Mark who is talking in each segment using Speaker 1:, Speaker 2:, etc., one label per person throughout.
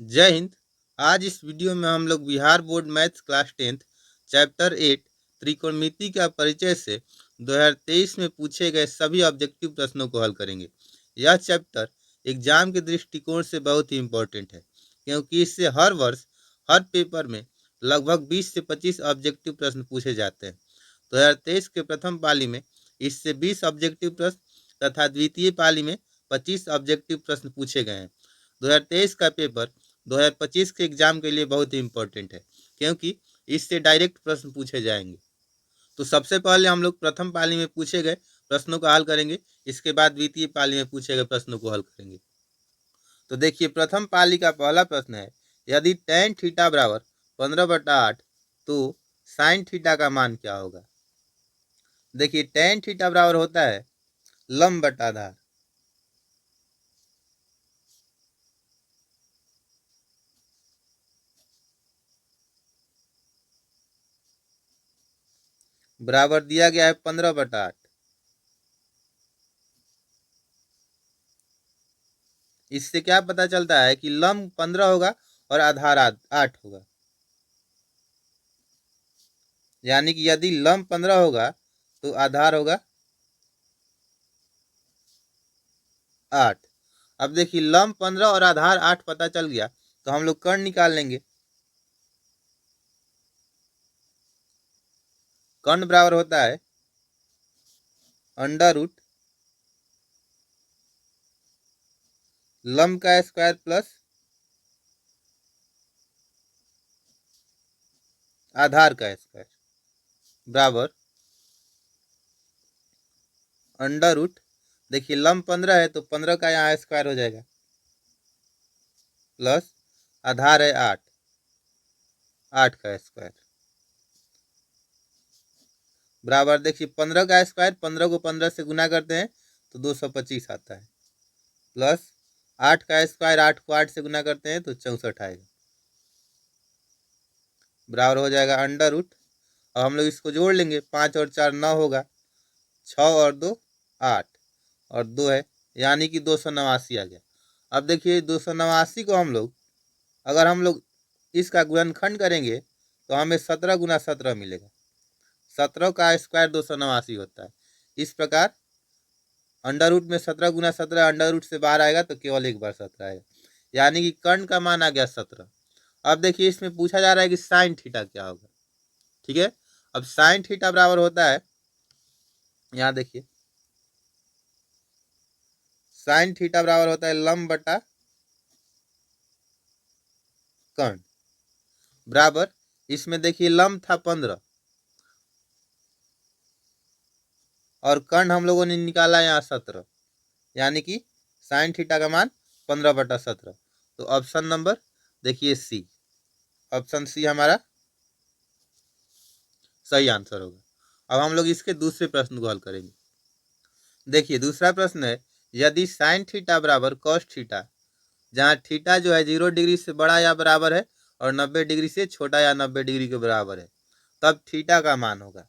Speaker 1: जय हिंद। आज इस वीडियो में हम लोग Bihar board maths class 10th chapter 8 त्रिकोणमिति का परिचय से 2023 में पूछे गए सभी ऑब्जेक्टिव प्रश्नों को हल करेंगे। यह चैप्टर एग्जाम के दृष्टिकोण से बहुत ही इम्पोर्टेंट है, क्योंकि इससे हर वर्ष हर पेपर में लगभग 20 से 25 ऑब्जेक्टिव प्रश्न पूछे जाते हैं। 2023 के प्रथम पाली में इससे 20 ऑब्जेक्टिव प्रश्न तथा द्वितीय पाली में 25 ऑब्जेक्टिव प्रश्न पूछे गए हैं। 2023 का पेपर 2025 के एग्जाम के लिए बहुत ही इम्पोर्टेंट है, क्योंकि इससे डायरेक्ट प्रश्न पूछे जाएंगे। तो सबसे पहले हम लोग प्रथम पाली में पूछे गए प्रश्नों का हल करेंगे, इसके बाद द्वितीय पाली में पूछे गए प्रश्नों को हल करेंगे। तो देखिए, प्रथम पाली का पहला प्रश्न है, यदि tan थीटा बराबर 15/8 तो sin थीटा का मान क्या होगा। देखिए, tan थीटा बराबर होता है लंब बटा आधार। बराबर दिया गया है 15/8। इससे क्या पता चलता है कि लंब 15 होगा और आधार 8 होगा। यानी कि यदि लंब 15 होगा तो आधार होगा 8। अब देखिए, लंब 15 और आधार 8 पता चल गया तो हम लोग कर्ण निकाल लेंगे। कर्ण बराबर होता है अंडर रूट लंब का स्क्वायर प्लस आधार का स्क्वायर बराबर अंडर रूट। देखिए, लंब 15 है तो 15 का यहाँ स्क्वायर हो जाएगा प्लस आधार है 8, 8 का स्क्वायर बराबर। देखिए, 15 का स्क्वायर 15 को 15 से गुना करते हैं तो 225 आता है, प्लस 8 का स्क्वायर 8 को 8 से गुना करते हैं तो 64 आएगा, बराबर हो जाएगा अंडर रूट। अब हम लोग इसको जोड़ लेंगे, 5 और 4 9 होगा, 6 और 2 8 और 2 है, यानी कि 289 आ गया। अब देखिए, 289 को हम लोग इसका गुणनखंड करेंगे तो हमें 17 × 17 मिलेगा। 17 का स्क्वायर 289 होता है। इस प्रकार अंडर रूट में 17 × 17 अंडर रूट से बाहर आएगा तो केवल एक बार 17 आएगा, यानी कि कर्ण का मान आ गया 17। अब देखिए, इसमें पूछा जा रहा है कि साइन थीटा क्या होगा। ठीक है, अब साइन थीटा बराबर होता है, यहाँ देखिए, साइन थीटा बराबर होता है लंब बटा कर्ण बराबर। इसमें देखिए, लंब था 15 और कर्ण हम लोगों ने निकाला यहाँ 17, यानी कि साइन थीटा का मान 15/17। तो ऑप्शन नंबर देखिए सी, ऑप्शन सी हमारा सही आंसर होगा। अब हम लोग इसके दूसरे प्रश्न को हल करेंगे। देखिए, दूसरा प्रश्न है, यदि साइन थीटा बराबर कॉस थीटा, जहाँ थीटा जो है 0 डिग्री से बड़ा या बराबर है और 90 डिग्री से छोटा या 90 डिग्री के बराबर है, तब थीटा का मान होगा।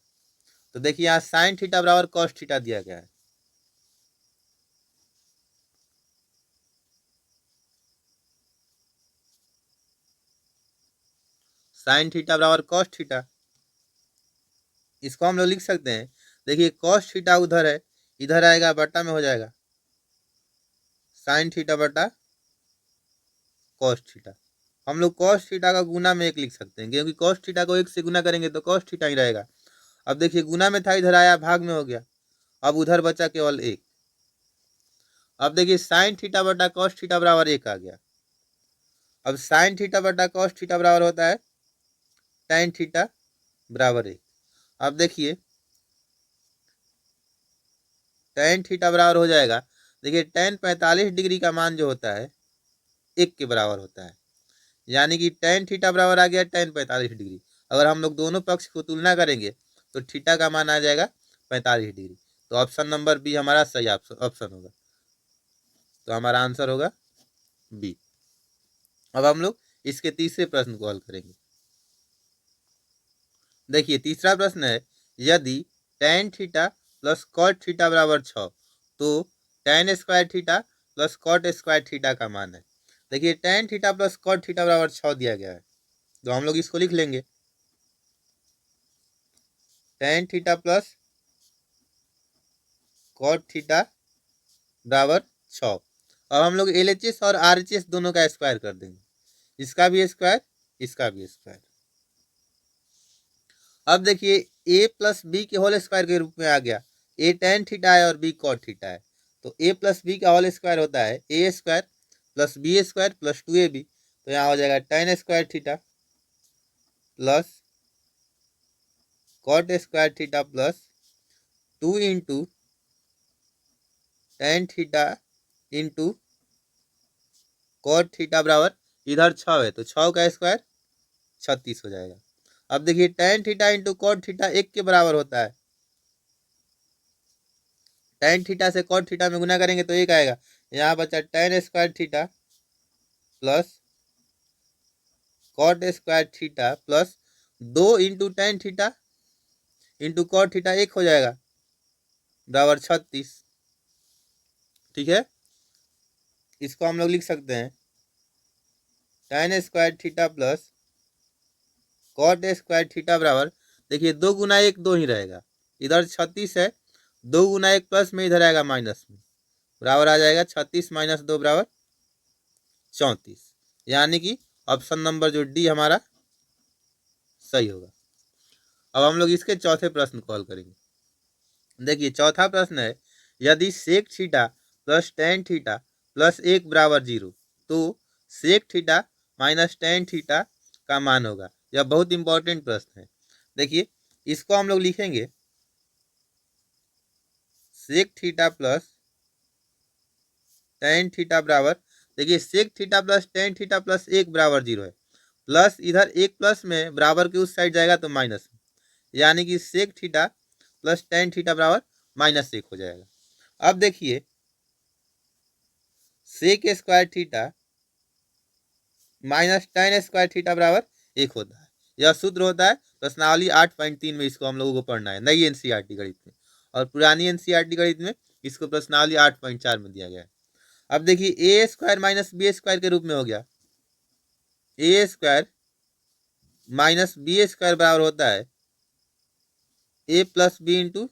Speaker 1: तो देखिए, यहाँ साइन थीटा बराबर कॉस थीटा दिया गया है। साइन थीटा बराबर कॉस थीटा, इसको हम लोग लिख सकते हैं। देखिए, कॉस थीटा उधर है, इधर आएगा बटा में हो जाएगा साइन थीटा बटा कॉस थीटा। हम लोग कॉस थीटा का गुना में एक लिख सकते हैं, क्योंकि कॉस थीटा को एक से गुना करेंगे तो कॉस थीटा ही रहेगा। अब देखिए, गुना में था, इधर आया भाग में हो गया, अब उधर बचा केवल एक। अब देखिए, साइन थीटा बटा कॉस थीटा बराबर एक आ गया। अब साइन थीटा बटा कॉस थीटा बराबर होता है tan थीटा बराबर एक। अब देखिए, tan थीटा बराबर हो जाएगा, देखिए tan 45 डिग्री का मान जो होता है एक के बराबर होता है, यानी कि tan थीटा बराबर आ गया tan 45 डिग्री। अगर हम लोग दोनों पक्ष को तुलना करेंगे तो थीटा का मान आ जाएगा 45 डिग्री। तो ऑप्शन नंबर बी हमारा सही ऑप्शन होगा। तो हमारा आंसर होगा बी। अब हम लोग इसके तीसरे प्रश्न को हल करेंगे। देखिए, तीसरा प्रश्न है, यदि tan theta plus cot theta बराबर 6 तो tan square theta plus cot square theta का मान है। देखिए tan theta plus cot theta बराबर 6 दिया गया है, तो हम लोग इसको लिख लेंगे tan theta plus cot theta बराबर 6। अब हम लोग LHS और RHS दोनों का स्क्वायर कर देंगे, इसका भी स्क्वायर, इसका भी स्क्वायर। अब देखिए a प्लस बी के होल स्क्वायर के रूप में आ गया, a tan थीटा है और b कॉट थीटा है, तो a प्लस बी का होल स्क्वायर होता है a square plus B square plus 2ab, तो यहाँ हो जाएगा tan square theta plus cot square theta plus 2 into tan theta into cot theta बराबर, इधर 6 है तो 6 का स्क्वायर 36 हो जाएगा। अब देखिए tan theta into cot theta 1 के बराबर होता है, tan थीटा से कॉट थीटा में गुना करेंगे तो 1 आएगा, यहाँ बचा tan square theta plus cot square theta plus 2 into tan theta into cot theta 1 हो जाएगा बराबर 36। ठीक है, इसको हम लोग लिख सकते हैं tan square theta plus cot square theta बराबर, देखिए 2 गुना 1 2 ही रहेगा, इधर 36 है, 2 गुना 1 प्लस में, इधर आएगा माइनस में, बराबर आ जाएगा 36 माइनस 2 बराबर 34, यानी कि ऑप्शन नंबर जो डी हमारा सही होगा। अब हम लोग इसके चौथे प्रश्न को हल करेंगे। देखिए चौथा प्रश्न है, यदि sec theta plus tan theta plus 1 बराबर 0, तो sec theta minus tan theta का मान होगा। यह बहुत इंपॉर्टेंट प्रश्न है। देखिए इसको हम लोग लिखेंगे sec theta plus tan theta बराबर, देखिए sec theta plus tan theta plus 1 बराबर 0 है, प्लस इधर 1 प्लस में बराबर के उस साइड जाएगा तो माइनस में, यानी कि sec theta plus tan theta बराबर -1 हो जाएगा। अब देखिए sec square theta minus tan square theta बराबर 1 होता है, यह सूत्र होता है प्रश्नावली 8.3 में, इसको हम लोगों को पढ़ना है नई एनसीईआरटी गणित में, और पुरानी एनसीईआरटी गणित में इसको प्रश्नावली 8.4 में दिया गया है। अब देखिए a square minus b square के रूप में हो गया, a square minus b square बराबर होता है a plus b into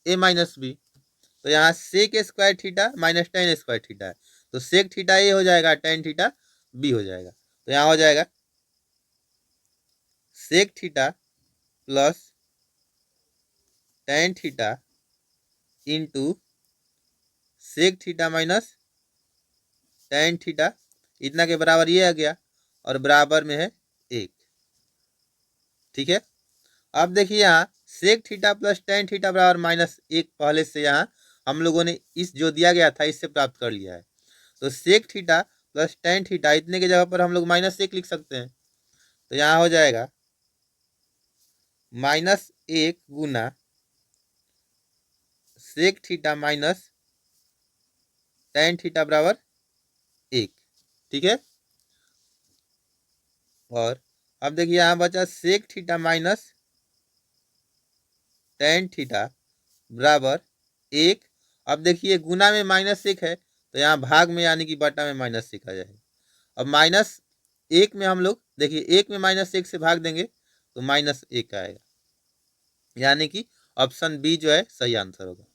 Speaker 1: a minus b, तो यहाँ sec square theta minus tan square theta है, तो सेक थीटा ए हो जाएगा, tan थीटा बी हो जाएगा, तो यहाँ हो जाएगा sec theta plus tan theta into sec theta minus tan theta, इतना के बराबर ये आ गया और बराबर में है 1। ठीक है, अब देखिए यहाँ sec theta plus tan theta बराबर -1 पहले से यहाँ हम लोगों ने इस जो दिया गया था इससे प्राप्त कर लिया है, तो sec theta plus tan theta इतने की जगह पर हम लोग -1 लिख सकते हैं, तो यहाँ हो जाएगा -1 गुना sec theta minus tan theta बराबर 1। ठीक है, और अब देखिए यहाँ बचा sec theta minus tan theta बराबर 1। अब देखिए गुना में -1 है, तो यहाँ भाग में यानी कि बटा में -1 आ जाएगा। अब -1 में हम लोग देखिए 1 में -1 से भाग देंगे तो -1 आएगा, यानी कि ऑप्शन बी जो है सही आंसर होगा।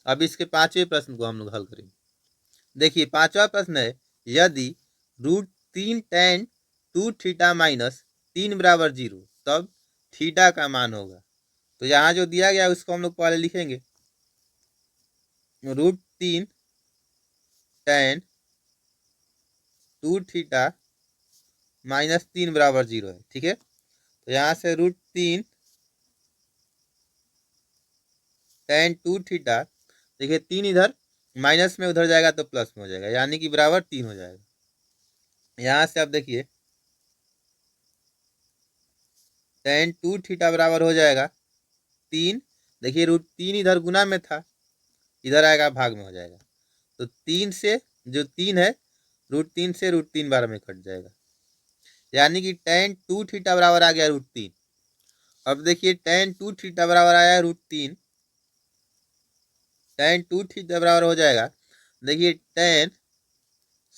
Speaker 1: अब इसके पांचवें प्रश्न को हम लोग हल करेंगे। देखिए पांचवा प्रश्न है, यदि √3 tan 2 थीटा माइनस 3 बराबर 0, तब थीटा का मान होगा। तो यहाँ जो दिया गया है उसको हम लोग पहले लिखेंगे √3 tan 2 थीटा माइनस 3 बराबर 0 है। ठीक है, तो यहाँ से √3 tan 2 थीटा, देखिए 3 इधर माइनस में उधर जाएगा तो प्लस में हो जाएगा, यानी कि बराबर 3 हो जाएगा। यहाँ से अब देखिए tan 2 थीटा बराबर हो जाएगा 3, देखिए √3 इधर गुना में था, इधर आएगा भाग में हो जाएगा, तो 3 से जो 3 है √3 से √3 बार में कट जाएगा, यानी कि tan 2 थीटा बराबर आ गया √3। अब देखिए tan 2 थीटा बराबर आया √3, tan 2 थीटा बराबर हो जाएगा, देखिए tan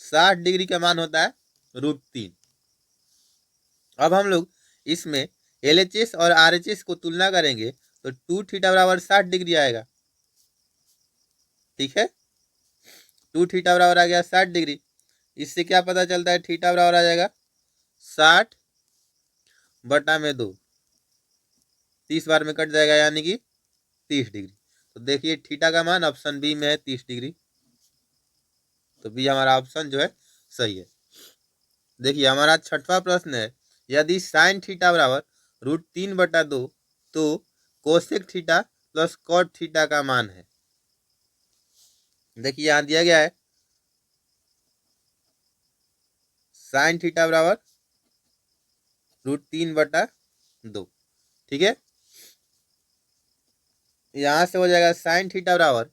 Speaker 1: 60 डिग्री का मान होता है √3। अब हम लोग इसमें LHS और RHS को तुलना करेंगे तो 2 थीटा बराबर 60 डिग्री आएगा। ठीक है, 2 थीटा बराबर आ गया 60 डिग्री। इससे क्या पता चलता है, थीटा बराबर आ जाएगा 60 बटा में 2, 30 बार में कट जाएगा यानी कि 30 डिग्री। तो देखिए थीटा का मान ऑप्शन बी में है 30 डिग्री। तो बी हमारा ऑप्शन जो है सही है। देखिए हमारा छठवां प्रश्न है, यदि साइन थीटा बराबर √3/2 तो cosec theta plus cot theta का मान है। देखिए यहां दिया गया है साइन थीटा बराबर √3/2। ठीक है, यहां से हो जाएगा साइन थीटा बराबर,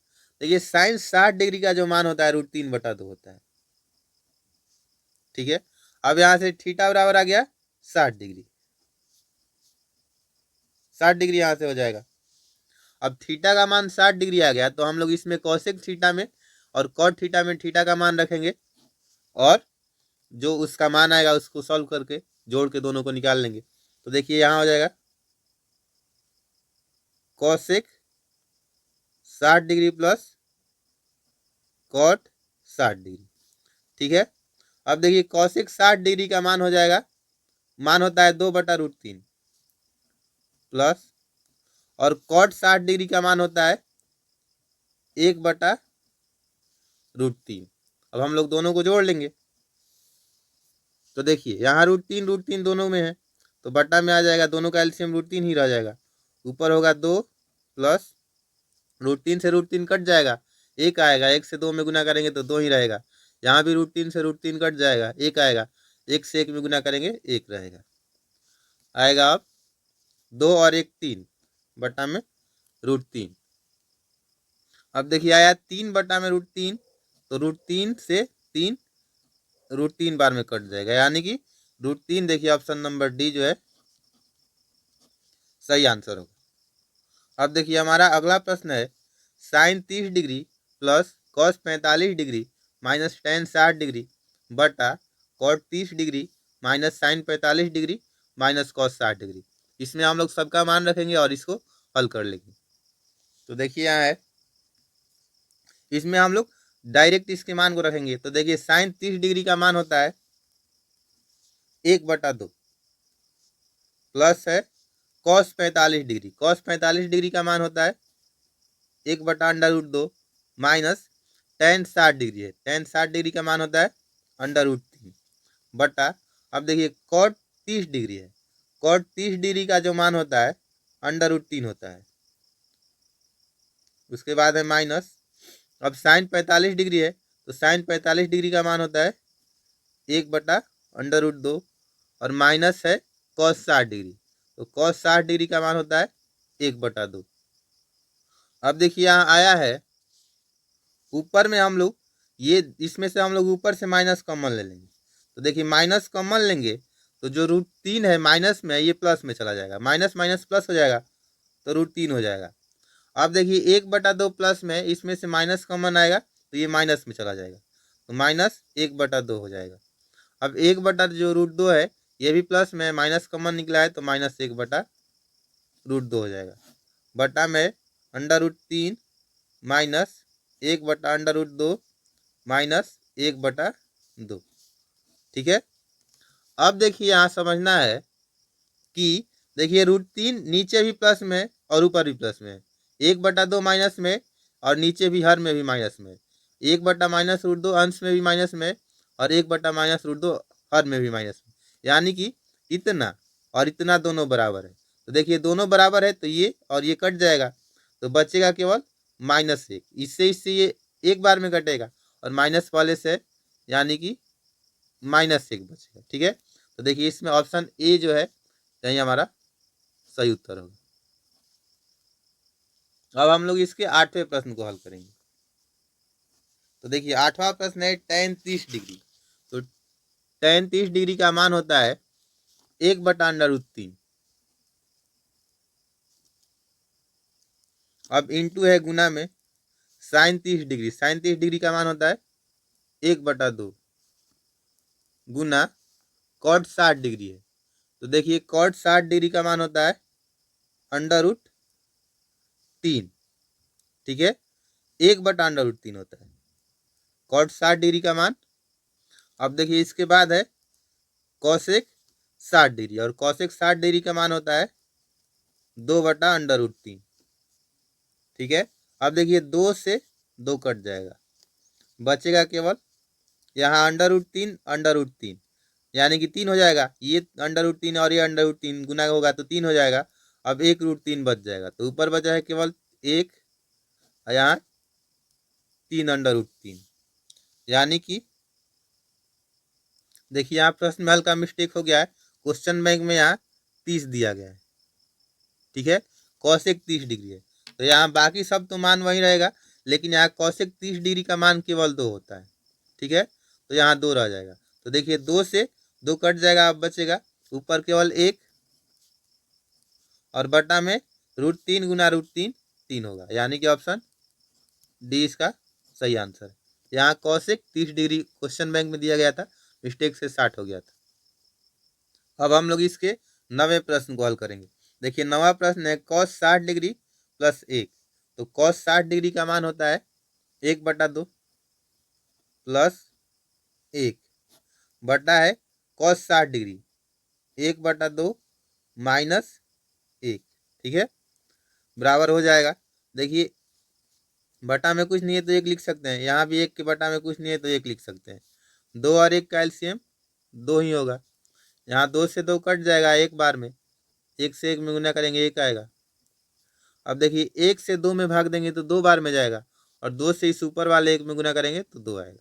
Speaker 1: देखिए साइन 60 डिग्री का जो मान होता है √3/2 होता है। ठीक है, अब यहां से थीटा बराबर आ गया 60 डिग्री, 60 डिग्री यहां से हो जाएगा। अब थीटा का मान 60 डिग्री आ गया तो हम लोग इसमें कॉसेक थीटा में और कॉट थीटा में थीटा का मान रखेंगे और जो उसका मान आएगा उसको सॉल्व करके जोड़ के दोनों को निकाल लेंगे। तो देखिए यहाँ हो जाएगा cosec 60 degree plus cot 60 degree. ठीक है, अब देखिए कॉसेक 60 डिग्री का मान हो जाएगा, मान होता है 2/√3 प्लस, और कॉट 60 डिग्री का मान होता है 1/√3। अब हम लोग दोनों को जोड़ लेंगे तो देखिए यहाँ √3 दोनों में है तो बटा में आ जाएगा, दोनों का एलसीएम √3 ही रह जाएगा। ऊपर होगा 2 प्लस √3 से √3 कट जाएगा, एक आएगा, एक से 2 में गुना करेंगे तो 2 ही रहेगा। यहाँ भी √3 से √3 कट जाएगा, एक आएगा, एक से 1 में गुना करेंगे एक रहेगा, आएगा अब 2 और 1 3 बटा में √3। अब देखिए आया 3 बटा में √3 तो √3 से 3 √3 बार में कट जाएगा यानी कि √3। देखिए ऑप्शन नंबर डी जो है सही आंसर होगा। अब देखिए हमारा अगला प्रश्न है, sine 30 degree plus cos 45 degree minus tan 60 degree बटा cot 30 degree minus sine 45 degree minus cos 60 degree. इसमें हम लोग सबका मान रखेंगे और इसको हल कर लेंगे। तो देखिए यहाँ है, इसमें हम लोग डायरेक्ट इसके मान को रखेंगे तो देखिए साइन 30 डिग्री का मान होता है 1/2 प्लस है कॉस 45 डिग्री, कॉस 45 डिग्री का मान होता है 1/√2 माइनस टेन 60 डिग्री है, टेन 60 डिग्री का मान होता है √3 बटा, अब देखिए कॉट 30 डिग्री है, कॉट 30 डिग्री का जो मान होता है √3 होता है। उसके बाद है माइनस, अब साइन 45 डिग्री है तो साइन 45 डिग्री का मान होता है 1/√2 और माइनस है कॉस 60 डिग्री, तो कॉस 60 डिग्री का मान होता है 1/2। अब देखिए यहाँ आया है ऊपर में हम लोग ये इसमें से हम लोग ऊपर से माइनस कॉमन ले लेंगे तो देखिए माइनस कॉमन लेंगे तो जो √3 है माइनस में ये प्लस में चला जाएगा, माइनस माइनस प्लस हो जाएगा तो √3 हो जाएगा। अब देखिए 1/2 प्लस में इसमें से माइनस कॉमन आएगा तो ये माइनस में चला जाएगा तो माइनस 1/2 हो जाएगा। अब 1/2 है ये भी प्लस में, माइनस कॉमन निकला है तो माइनस 1/2 हो जाएगा, बटा में √3 माइनस 1/√2 माइनस 1/2। ठीक है, अब देखिए यहाँ समझना है कि देखिए √3 नीचे भी प्लस में और ऊपर भी प्लस में, 1/2 माइनस में और नीचे भी हर में भी माइनस में, 1/-√2 अंश में भी माइनस में और 1/-√2 हर में भी माइनस में, यानी कि इतना और इतना दोनों बराबर है। तो देखिए दोनों बराबर है तो ये और ये कट जाएगा तो बचेगा केवल -1, इससे ये एक बार में कटेगा और माइनस वाले से यानी कि -1 बचेगा। ठीक है, तो देखिए इसमें ऑप्शन ए जो है यही हमारा सही उत्तर होगा। अब हम लोग इसके 8वें प्रश्न को हल करेंगे। तो देखिए 8वां प्रश्न है tan 30 डिग्री, तो tan 30 डिग्री का मान होता है 1/√3। अब इंटू है गुना में साइन 30 डिग्री, साइन 30 डिग्री का मान होता है 1/2 गुना कॉट 60 डिग्री है। तो देखिए कॉट 60 डिग्री का मान होता है √3, ठीक है, 1/√3 होता है कॉट 60 डिग्री का मान। अब देखिए इसके बाद है कॉसेक 60 डिग्री, और कॉसेक 60 डिग्री का मान होता है 2/√3, ठीक है। अब देखिए 2 से 2 कट जाएगा, बचेगा केवल यहाँ √3 यानी कि 3 हो जाएगा, ये √3 और ये √3 गुना होगा तो 3 हो जाएगा। अब 1√3 बच जाएगा, तो ऊपर बचा है केवल 1, यहाँ 3 √3, यानी कि देखिए यहाँ प्रश्न में हल्का मिस्टेक हो गया है, क्वेश्चन बैंक में यहाँ 30 दिया गया है, ठीक है, कॉसेक 30 डिग्री है, तो यहाँ बाकी सब तो मान वही रहेगा, लेकिन यहाँ कॉसेक 30 डिग्री का मान केवल 2 होता है, ठीक है, तो यहाँ 2 रह जाएगा। तो देखिए 2 से 2 कट जाएगा, अब बचेगा ऊपर केवल 1 और बटा में √3 गुना √3 3 होगा, यानी कि ऑप्शन डी इसका सही आंसर है। यहाँ कॉसेक 30 डिग्री क्वेश्चन बैंक में दिया गया था, मिस्टेक से 60 हो गया था। अब हम लोग इसके 9वें प्रश्न को हल करेंगे। देखिए 9वां प्रश्न है cos 60 डिग्री प्लस 1, तो cos 60 डिग्री का मान होता है 1/2 प्लस 1 बटा है cos 60 डिग्री 1/2 माइनस 1, ठीक है, बराबर हो जाएगा। देखिए बटा में कुछ नहीं है तो 1 लिख सकते हैं, यहाँ भी 1 के बटा में कुछ नहीं है तो 1 लिख सकते हैं। 2 और 1 का एलसीएम 2 ही होगा, यहाँ 2 से 2 कट जाएगा एक बार में, 1 से 1 में गुना करेंगे 1 आएगा। अब देखिए 1 से 2 में भाग देंगे तो 2 बार में जाएगा, और 2 से इस ऊपर वाले 1 में गुना करेंगे तो 2 आएगा,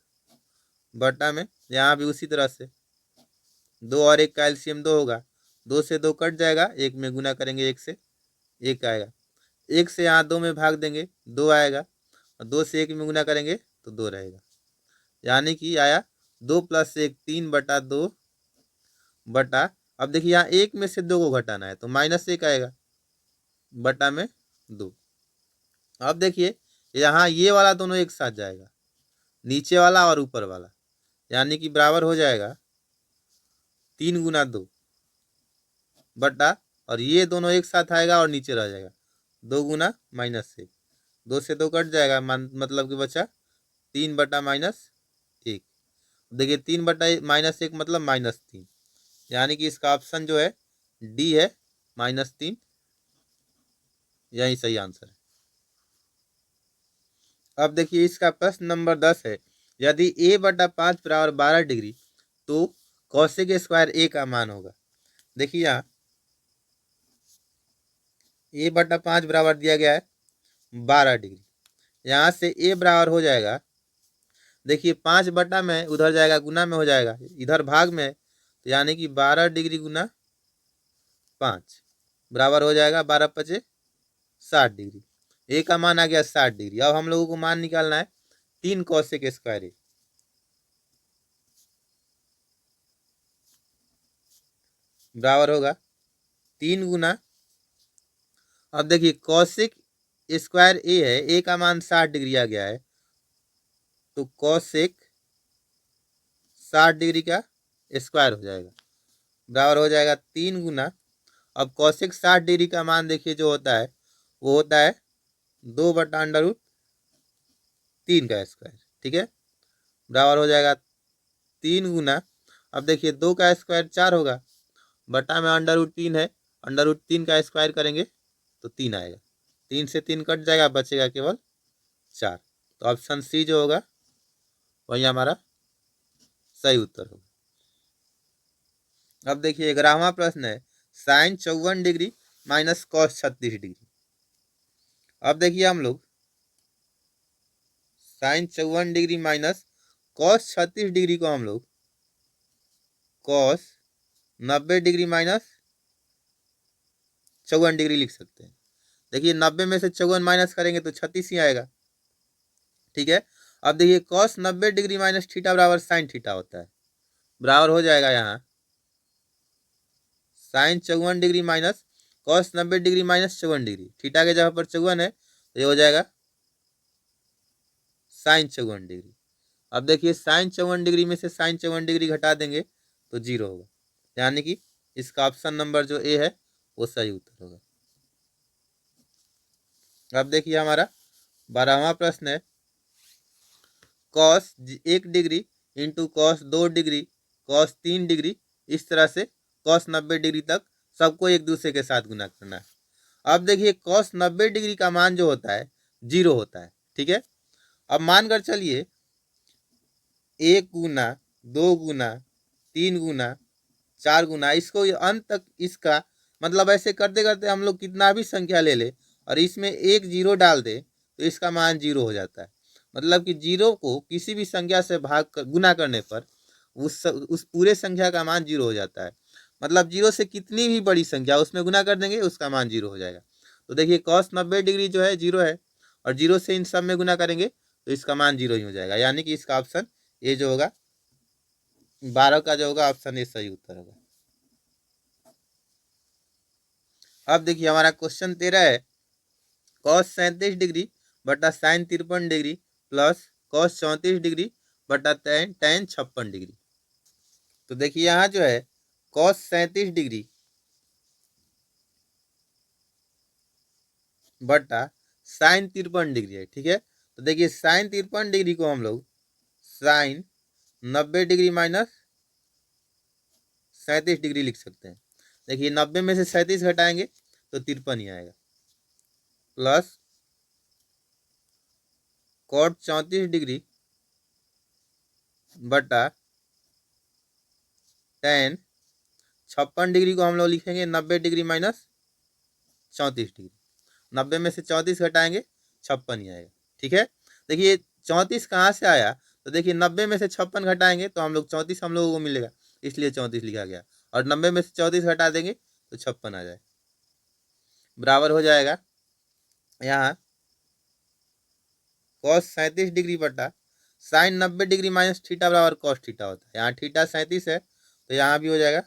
Speaker 1: बटा में यहाँ भी उसी तरह से 2 और 1 का एलसीएम 2 होगा, 2 से 2 कट जाएगा, 1 में गुना करेंगे 1 से 1 आएगा, 1 से यहाँ 2 में भाग देंगे 2 आएगा, और 2 से 1 में गुना करेंगे तो 2 रहेगा, यानी कि आया 2 + 1 3/2 बटा, अब देखिए यहाँ 1 में से 2 को घटाना है तो -1 आएगा बटा में 2। अब देखिए यहाँ ये वाला दोनों एक साथ जाएगा, नीचे वाला और ऊपर वाला, यानी कि बराबर हो जाएगा 3 गुना 2 बटा, और ये दोनों एक साथ आएगा और नीचे रह जाएगा 2 गुना -1, 2 से 2 कट जाएगा, मतलब कि बचा 3/-1। देखिए 3/-1 मतलब -3, यानी कि इसका ऑप्शन जो है डी है -3, यही सही आंसर है। अब देखिए इसका प्रश्न नंबर 10 है, यदि a/5 बराबर 12 डिग्री तो कॉसेक स्क्वायर a का मान होगा। देखिए यहाँ a/5 बराबर दिया गया है 12 डिग्री, यहाँ से a बराबर हो जाएगा, देखिए 5 बटा में उधर जाएगा गुना में हो जाएगा, इधर भाग में, तो यानी कि 12 डिग्री गुना 5 बराबर हो जाएगा 12×5 60 डिग्री। ए का मान आ गया 60 डिग्री। अब हम लोगों को मान निकालना है 3 कॉसेक स्क्वायर ए, बराबर होगा 3 गुना, अब देखिए कॉसेक स्क्वायर ए है, ए का मान 60 डिग्री आ गया है, तो कॉसेक 60 डिग्री का स्क्वायर हो जाएगा, बराबर हो जाएगा 3 गुना, अब कॉसेक 60 डिग्री का मान देखिए जो होता है वो होता है 2/√3 का स्क्वायर, ठीक है, बराबर हो जाएगा 3 गुना, अब देखिए 2 का स्क्वायर 4 होगा, बटा में √3 है, √3 का स्क्वायर करेंगे तो 3 आएगा, 3 से 3 कट जाएगा, बचेगा केवल 4, तो ऑप्शन सी जो होगा वही हमारा सही उत्तर होगा। अब देखिए 11वां प्रश्न है, sine 54 degree minus cos 36 degree. अब देखिए हम लोग sine 54 degree minus cos 36 degree को हम लोग कॉस 90 डिग्री माइनस 54 डिग्री लिख सकते हैं। देखिए 90 में से 54 माइनस करेंगे तो 36 ही आएगा, ठीक है। अब देखिए कॉस 90 डिग्री माइनस थीटा बराबर साइन थीटा होता है, बराबर हो जाएगा यहाँ sine 54 degree minus cos 90 degree minus 54 degree, theta के जगह पर 54 है तो ये हो जाएगा साइन 54 डिग्री। अब देखिए साइन 54 डिग्री में से साइन 54 डिग्री घटा देंगे तो 0 होगा, यानी कि इसका ऑप्शन नंबर जो ए है वो सही उत्तर होगा। अब देखिए हमारा 12वां प्रश्न है, cos 1 degree into cos 2 degree cos 3 degree, इस तरह से कॉस 90 डिग्री तक सबको एक दूसरे के साथ गुना करना है। अब देखिए कॉस 90 डिग्री का मान जो होता है 0 होता है, ठीक है। अब मानकर चलिए 1 गुना 2 गुना 3 गुना 4 गुना, इसको अंत तक इसका मतलब ऐसे करते करते हम लोग कितना भी संख्या ले ले और इसमें एक जीरो डाल दे तो इसका मान 0 हो जाता है। मतलब कि 0 को किसी भी संख्या से गुना करने पर उस पूरे संख्या का मान 0 हो जाता है। मतलब 0 से कितनी भी बड़ी संख्या उसमें गुना कर देंगे उसका मान 0 हो जाएगा। तो देखिए कॉस 90 डिग्री जो है 0 है और 0 से इन सब में गुना करेंगे तो इसका मान 0 ही हो जाएगा, यानी कि इसका ऑप्शन ये जो होगा 12 का जो होगा ऑप्शन ए सही उत्तर होगा। अब देखिए हमारा क्वेश्चन 13 है, कॉस 37 डिग्री बटा sine 53 degree plus cos 34 degree बटा टेन 56 डिग्री। तो देखिए यहाँ जो है कॉस 37 डिग्री बटा साइन 53 डिग्री है, ठीक है। तो देखिए साइन 53 डिग्री को हम लोग साइन 90 डिग्री माइनस 37 डिग्री लिख सकते हैं। देखिए 90 में से 37 घटाएंगे तो 53 ही आएगा, प्लस कॉट 34 डिग्री बटा टेन 56 डिग्री को हम लोग लिखेंगे 90 डिग्री माइनस 34 डिग्री। 90 में से 34 घटाएंगे 56 ही आएगा, ठीक है। देखिए 34 कहाँ से आया, तो देखिए 90 में से 56 घटाएंगे तो हम लोग 34 हम लोगों को मिलेगा, इसलिए 34 लिखा गया। और 90 में से 34 घटा देंगे तो 56 आ जाए, बराबर हो जाएगा यहाँ कॉस 37 डिग्री बटा साइन 90 डिग्री माइनस थीटा बराबर कॉस थीटा होता है। यहाँ थीटा 37 है तो यहाँ भी हो जाएगा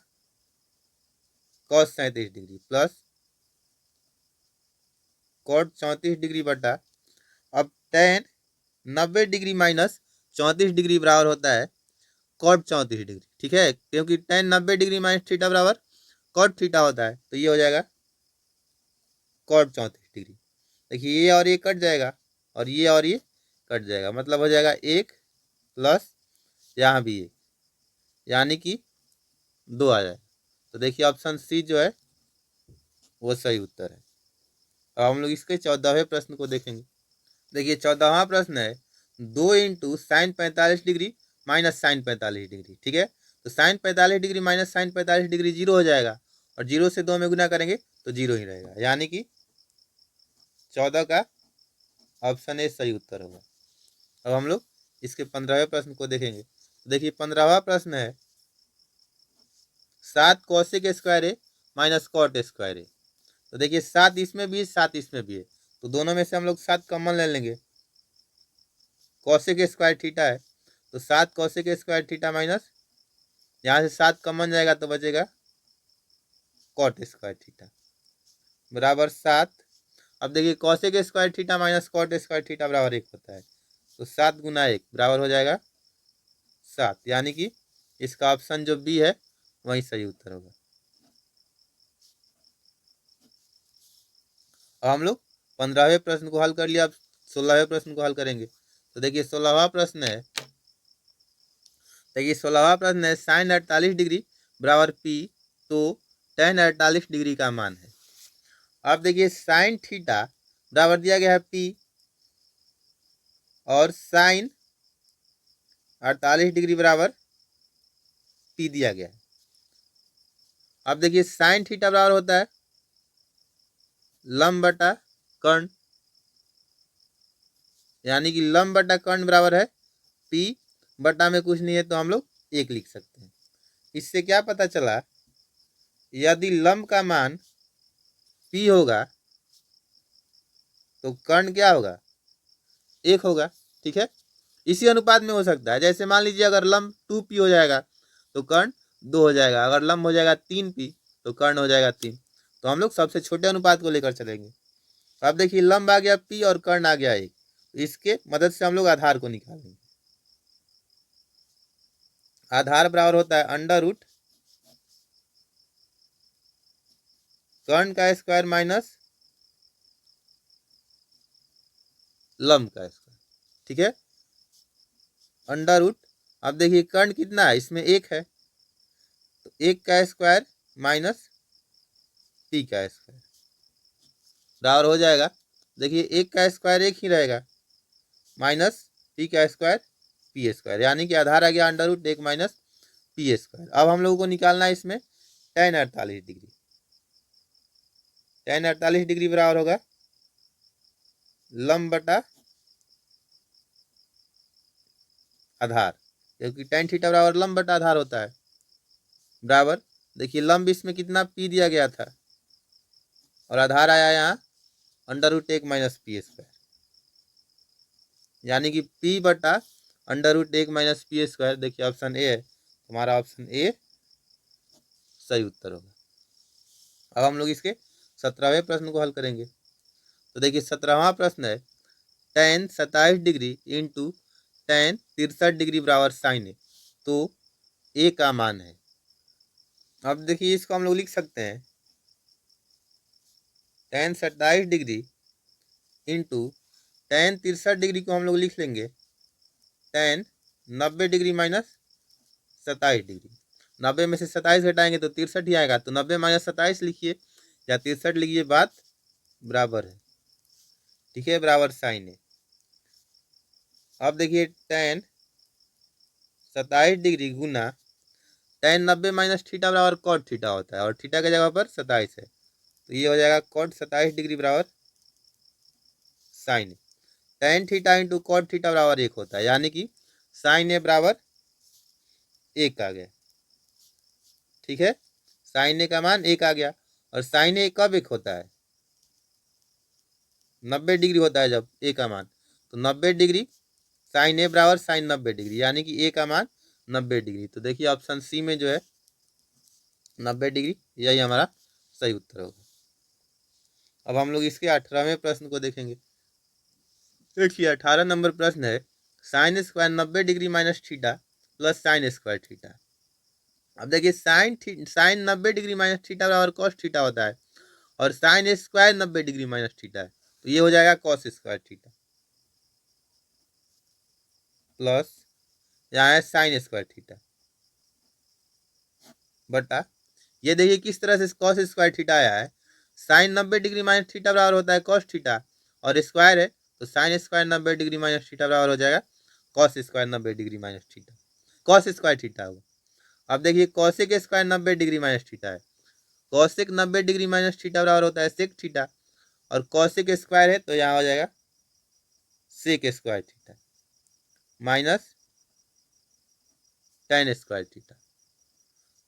Speaker 1: cos 37 degree plus cot 34 degree बटा, अब टेन 90 डिग्री माइनस 34 डिग्री बराबर होता है कॉट 34 डिग्री, ठीक है, क्योंकि टेन 90 डिग्री माइनस थीटा बराबर कॉट थीटा होता है, तो ये हो जाएगा कॉट 34 डिग्री। देखिए ये और ये कट जाएगा और ये कट जाएगा, मतलब हो जाएगा 1 प्लस यहाँ भी 1, यानी कि 2 आ जाए। तो देखिए ऑप्शन सी जो है वो सही उत्तर है। अब हम लोग इसके 14वें प्रश्न को देखेंगे। देखिए 14वां प्रश्न है, 2 into sine 45 degree minus sine 45 degree, ठीक है। तो sine 45 degree minus sine 45 degree 0 हो जाएगा और 0 से 2 में गुना करेंगे तो 0 ही रहेगा, यानी कि 14 का ऑप्शन ए सही उत्तर होगा। अब हम लोग इसके 15वें प्रश्न को देखेंगे। देखिए 15वां प्रश्न है, 7 कॉसेक स्क्वायर ए माइनस कॉट स्क्वायर ए। तो देखिए 7 इसमें भी है 7 इसमें भी है, तो दोनों में से हम लोग 7 कॉमन ले लेंगे। कॉसेक स्क्वायर थीटा है तो 7 कॉसेक स्क्वायर थीटा माइनस यहाँ से 7 कॉमन जाएगा तो बचेगा कॉट स्क्वायर थीटा बराबर 7। अब देखिए cosec square theta minus cot square theta बराबर 1 होता है, तो 7 गुना 1 बराबर हो जाएगा 7, यानी कि इसका ऑप्शन जो बी है वही सही उत्तर होगा। अब हम लोग 15वें प्रश्न को हल कर लिया, अब 16वें प्रश्न को हल करेंगे। तो देखिए 16वां प्रश्न है, देखिए 16वां प्रश्न है, साइन 48 डिग्री बराबर पी, तो टेन 48 डिग्री का मान है। अब देखिए साइन थीटा बराबर दिया गया है पी और साइन 48 डिग्री बराबर पी दिया गया है। अब देखिए साइन थीटा बराबर होता है लंब बटा कर्ण, यानी कि लंब बटा कर्ण बराबर है पी, बटा में कुछ नहीं है तो हम लोग 1 लिख सकते हैं। इससे क्या पता चला, यदि लंब का मान पी होगा तो कर्ण क्या होगा 1 होगा, ठीक है। इसी अनुपात में हो सकता है, जैसे मान लीजिए अगर लंब 2p हो जाएगा तो कर्ण 2 हो जाएगा, अगर लंब हो जाएगा 3p तो कर्ण हो जाएगा 3। तो हम लोग सबसे छोटे अनुपात को लेकर चलेंगे। अब देखिए लंब आ गया p और कर्ण आ गया 1, तो इसके मदद से हम लोग आधार को निकालेंगे। आधार बराबर होता है अंडर रूट कर्ण का स्क्वायर माइनस लंब का स्क्वायर। ठीक है, अंडर रूट, अब देखिए कर्ण कितना है, इसमें एक है, तो एक का स्क्वायर माइनस पी का स्क्वायर बराबर हो जाएगा, देखिए एक का स्क्वायर एक ही रहेगा, माइनस पी का स्क्वायर पी स्क्वायर, यानी कि आधार आ गया अंडर रूट एक माइनस पी स्क्वायर। अब हम लोगों को निकालना है इसमें tan 48 डिग्री। tan 48 डिग्री बराबर होगा लंब बटा आधार, क्योंकि tan थीटा बराबर लंब बटा आधार होता है, बराबर देखिए लंब इसमें कितना पी दिया गया था और आधार आया यहाँ अंडर रूट एक माइनस पी स्क्वायर, यानी कि पी बटा अंडर रूट एक माइनस पी स्क्वायर। देखिए ऑप्शन ए है, हमारा ऑप्शन ए सही उत्तर होगा। अब हम लोग इसके 17वें प्रश्न को हल करेंगे। तो देखिए 17वां प्रश्न है tan 27 degree into tan 63 degree बराबर साइन ए, तो ए का मान है। अब देखिए इसको हम लोग लिख सकते हैं tan 27 degree into tan 63 degree को हम लोग लिख लेंगे tan 90 डिग्री माइनस 27 डिग्री। 90 में से 27 घटाएंगे तो 63 ही आएगा, तो 90 माइनस 27 लिखिए या 63 लिखिए, बात बराबर है। ठीक है, बराबर साइन है। अब देखिए tan 27 डिग्री गुना tan 90 माइनस थीटा बराबर कॉट थीटा होता है और थीटा की जगह पर 27 है, तो ये हो जाएगा कॉट 27 डिग्री बराबर sine. tan theta into cot theta बराबर एक होता है, यानी कि साइन ए बराबर एक आ गया। ठीक है, साइन ए का मान एक आ गया, और साइन ए कब एक होता है, 90 डिग्री होता है जब ए का मान, तो 90 डिग्री साइन ए बराबर साइन 90 डिग्री, यानी कि ए का मान 90 डिग्री। तो देखिए ऑप्शन सी में जो है 90 डिग्री, यही हमारा सही उत्तर होगा। अब हम लोग इसके 18वें प्रश्न को देखेंगे। देखिए 18 नंबर प्रश्न है sign square 90 degree minus theta plus sine square theta. अब देखिए साइन 90 डिग्री माइनस थीटा बराबर कॉस थीटा होता है और sign square 90 degree minus theta है, तो ये हो जाएगा कॉस स्क्वायर थीटा प्लस यहाँ है साइन स्क्वायर थीटा बटा, ये देखिए किस तरह से कॉस स्क्वायर थीटा आया है, साइन 90 डिग्री माइनस थीटा बराबर होता है कॉस थीटा और स्क्वायर है, तो sine square 90 degree minus theta बराबर हो जाएगा cos square 90 degree minus theta, cos square theta होगा। अब देखिए cosec square 90 degree minus theta है, कॉसेक 90 डिग्री माइनस थीटा बराबर होता है सेक थीटा और कॉसेक स्क्वायर है, तो यहाँ हो जाएगा sec square theta minus tan square theta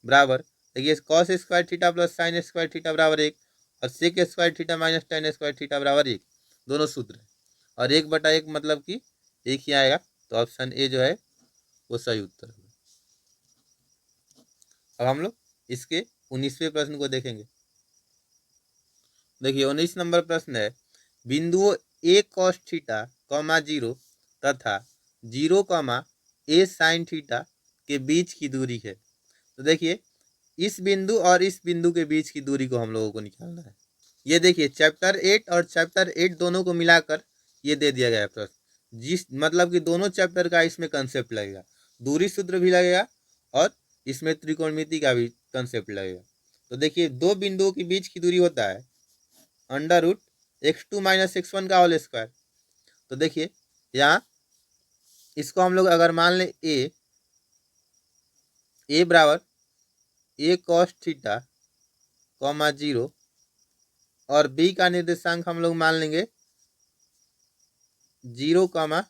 Speaker 1: बराबर, देखिए cos square theta plus sine square theta बराबर एक और सेक square theta minus tan square theta बराबर एक, दोनों सूत्र है और एक बटा एक मतलब कि एक ही आएगा, तो ऑप्शन ए जो है वो सही उत्तर होगा। अब हम लोग इसके 19वें प्रश्न को देखेंगे। देखिए 19 नंबर प्रश्न है बिंदुओं ए कॉस थीटा कॉमा जीरो तथा जीरो कॉमा ए साइन थीटा के बीच की दूरी है। तो देखिए इस बिंदु और इस बिंदु के बीच की दूरी को हम लोगों को निकालना है। ये देखिए चैप्टर 8 और चैप्टर 8 दोनों को मिलाकर ये दे दिया गया है प्रश्न, जिस मतलब कि दोनों चैप्टर का इसमें कंसेप्ट लगेगा, दूरी सूत्र भी लगेगा और इसमें त्रिकोणमिति का भी कंसेप्ट लगेगा। तो देखिए दो बिंदुओं के बीच की दूरी होता है under root x2 minus x1 का होल स्क्वायर। तो देखिए यहाँ इसको हम लोग अगर मान लें ए बराबर ए कॉस थीटा कॉमा जीरो और बी का निर्देशांक हम लोग मान लेंगे जीरो कॉमा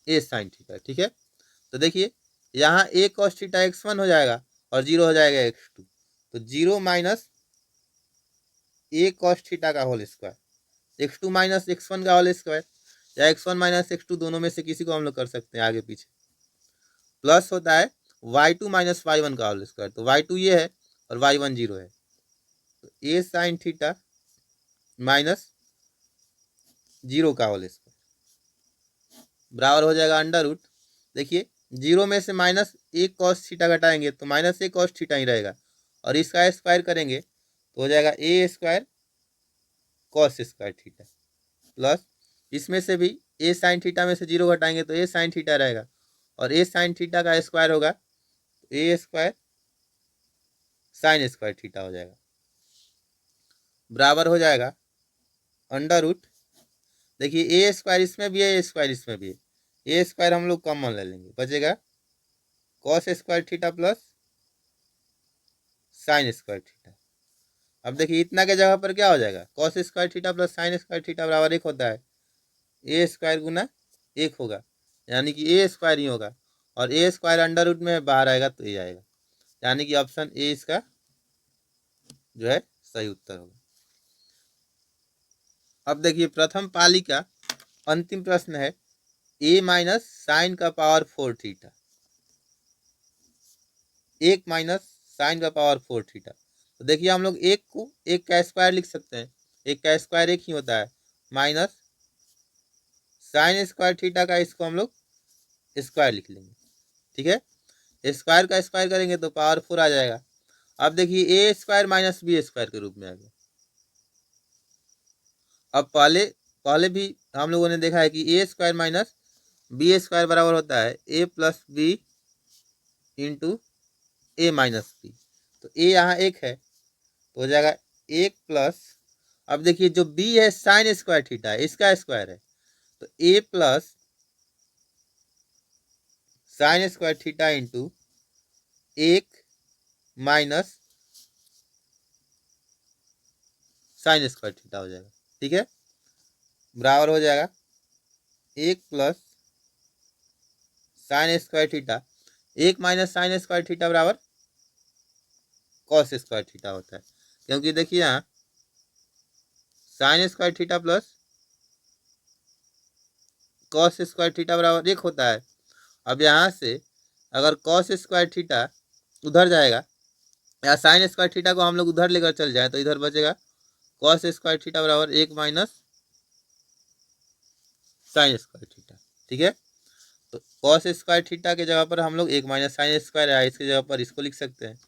Speaker 1: ए साइन थीटा। ठीक है, तो देखिए यहाँ ए कॉस थीटा x1 हो जाएगा और जीरो हो जाएगा x2, तो zero minus a cos theta का whole square x2 minus x1 का होल स्क्वायर या x1 माइनस x2 दोनों में से किसी को हम लोग कर सकते हैं आगे पीछे, प्लस होता है y2 माइनस y1 का होल स्क्वायर, तो y2 ये है और y1 जीरो है, तो ए साइन थीटा माइनस जीरो का होल स्क्वायर बराबर हो जाएगा अंडर रूट। देखिए जीरो में से माइनस एक कॉस थीटा घटाएंगे तो माइनस एक कॉस थीटा ही रहेगा, और इसका स्क्वायर करेंगे तो हो जाएगा a square cos square theta, plus इसमें से भी ए साइन थीटा में से जीरो घटाएंगे तो ए साइन थीटा रहेगा, और ए साइन थीटा का स्क्वायर होगा तो ए स्क्वायर साइन स्क्वायर थीटा हो जाएगा, बराबर हो जाएगा अंडर रूट। देखिए ए स्क्वायर इसमें भी है, ए स्क्वायर इसमें भी है, ए स्क्वायर हम लोग कॉमन ले लेंगे, बचेगा cos square theta plus sine square theta. अब देखिए इतना के जगह पर क्या हो जाएगा, cos square theta plus sine square theta बराबर एक होता है, ए स्क्वायर गुना एक होगा, यानी कि ए स्क्वायर ही होगा, और ए स्क्वायर अंडर रूट में बाहर आएगा तो ये आएगा, यानी कि ऑप्शन ए इसका जो है सही उत्तर होगा। अब देखिए प्रथम पाली का अंतिम प्रश्न है ए माइनस साइन का पावर 4 थीटा, एक माइनस साइन का पावर 4 थीटा। तो देखिए हम लोग एक को एक का स्क्वायर लिख सकते हैं, एक का स्क्वायर एक ही होता है, माइनस साइन स्क्वायर थीटा का इसको हम लोग स्क्वायर लिख लेंगे, ठीक है। स्क्वायर का स्क्वायर करेंगे तो पावर 4 आ जाएगा। अब देखिए a square minus b square के रूप में आ गया। अब पहले पहले भी हम लोगों ने देखा है कि ए स्क्वायर माइनस बी स्क्वायर बराबर होता है a plus b into a minus b, तो ए यहाँ एक है तो हो जाएगा एक प्लस, अब देखिए जो बी है साइन स्क्वायर थीटा है, इसका स्क्वायर है, तो a plus sine square theta into एक माइनस साइन स्क्वायर थीटा हो जाएगा, ठीक है, बराबर हो जाएगा एक प्लस साइन स्क्वायर थीटा, एक माइनस साइन स्क्वायर थीटा बराबर कॉस स्क्वायर थीटा होता है, क्योंकि देखिए यहाँ sine square theta plus cos square theta बराबर एक होता है। अब यहाँ से अगर कॉस स्क्वायर थीटा उधर जाएगा या साइन स्क्वायर थीटा को हम लोग उधर लेकर चल जाए तो इधर बचेगा कॉस स्क्वायर थीटा बराबर एक माइनस साइन स्क्वायर थीटा, ठीक है। तो कॉस स्क्वायर थीटा के जगह पर हम लोग एक माइनस साइन स्क्वायर है, इसके जगह पर इसको लिख सकते हैं।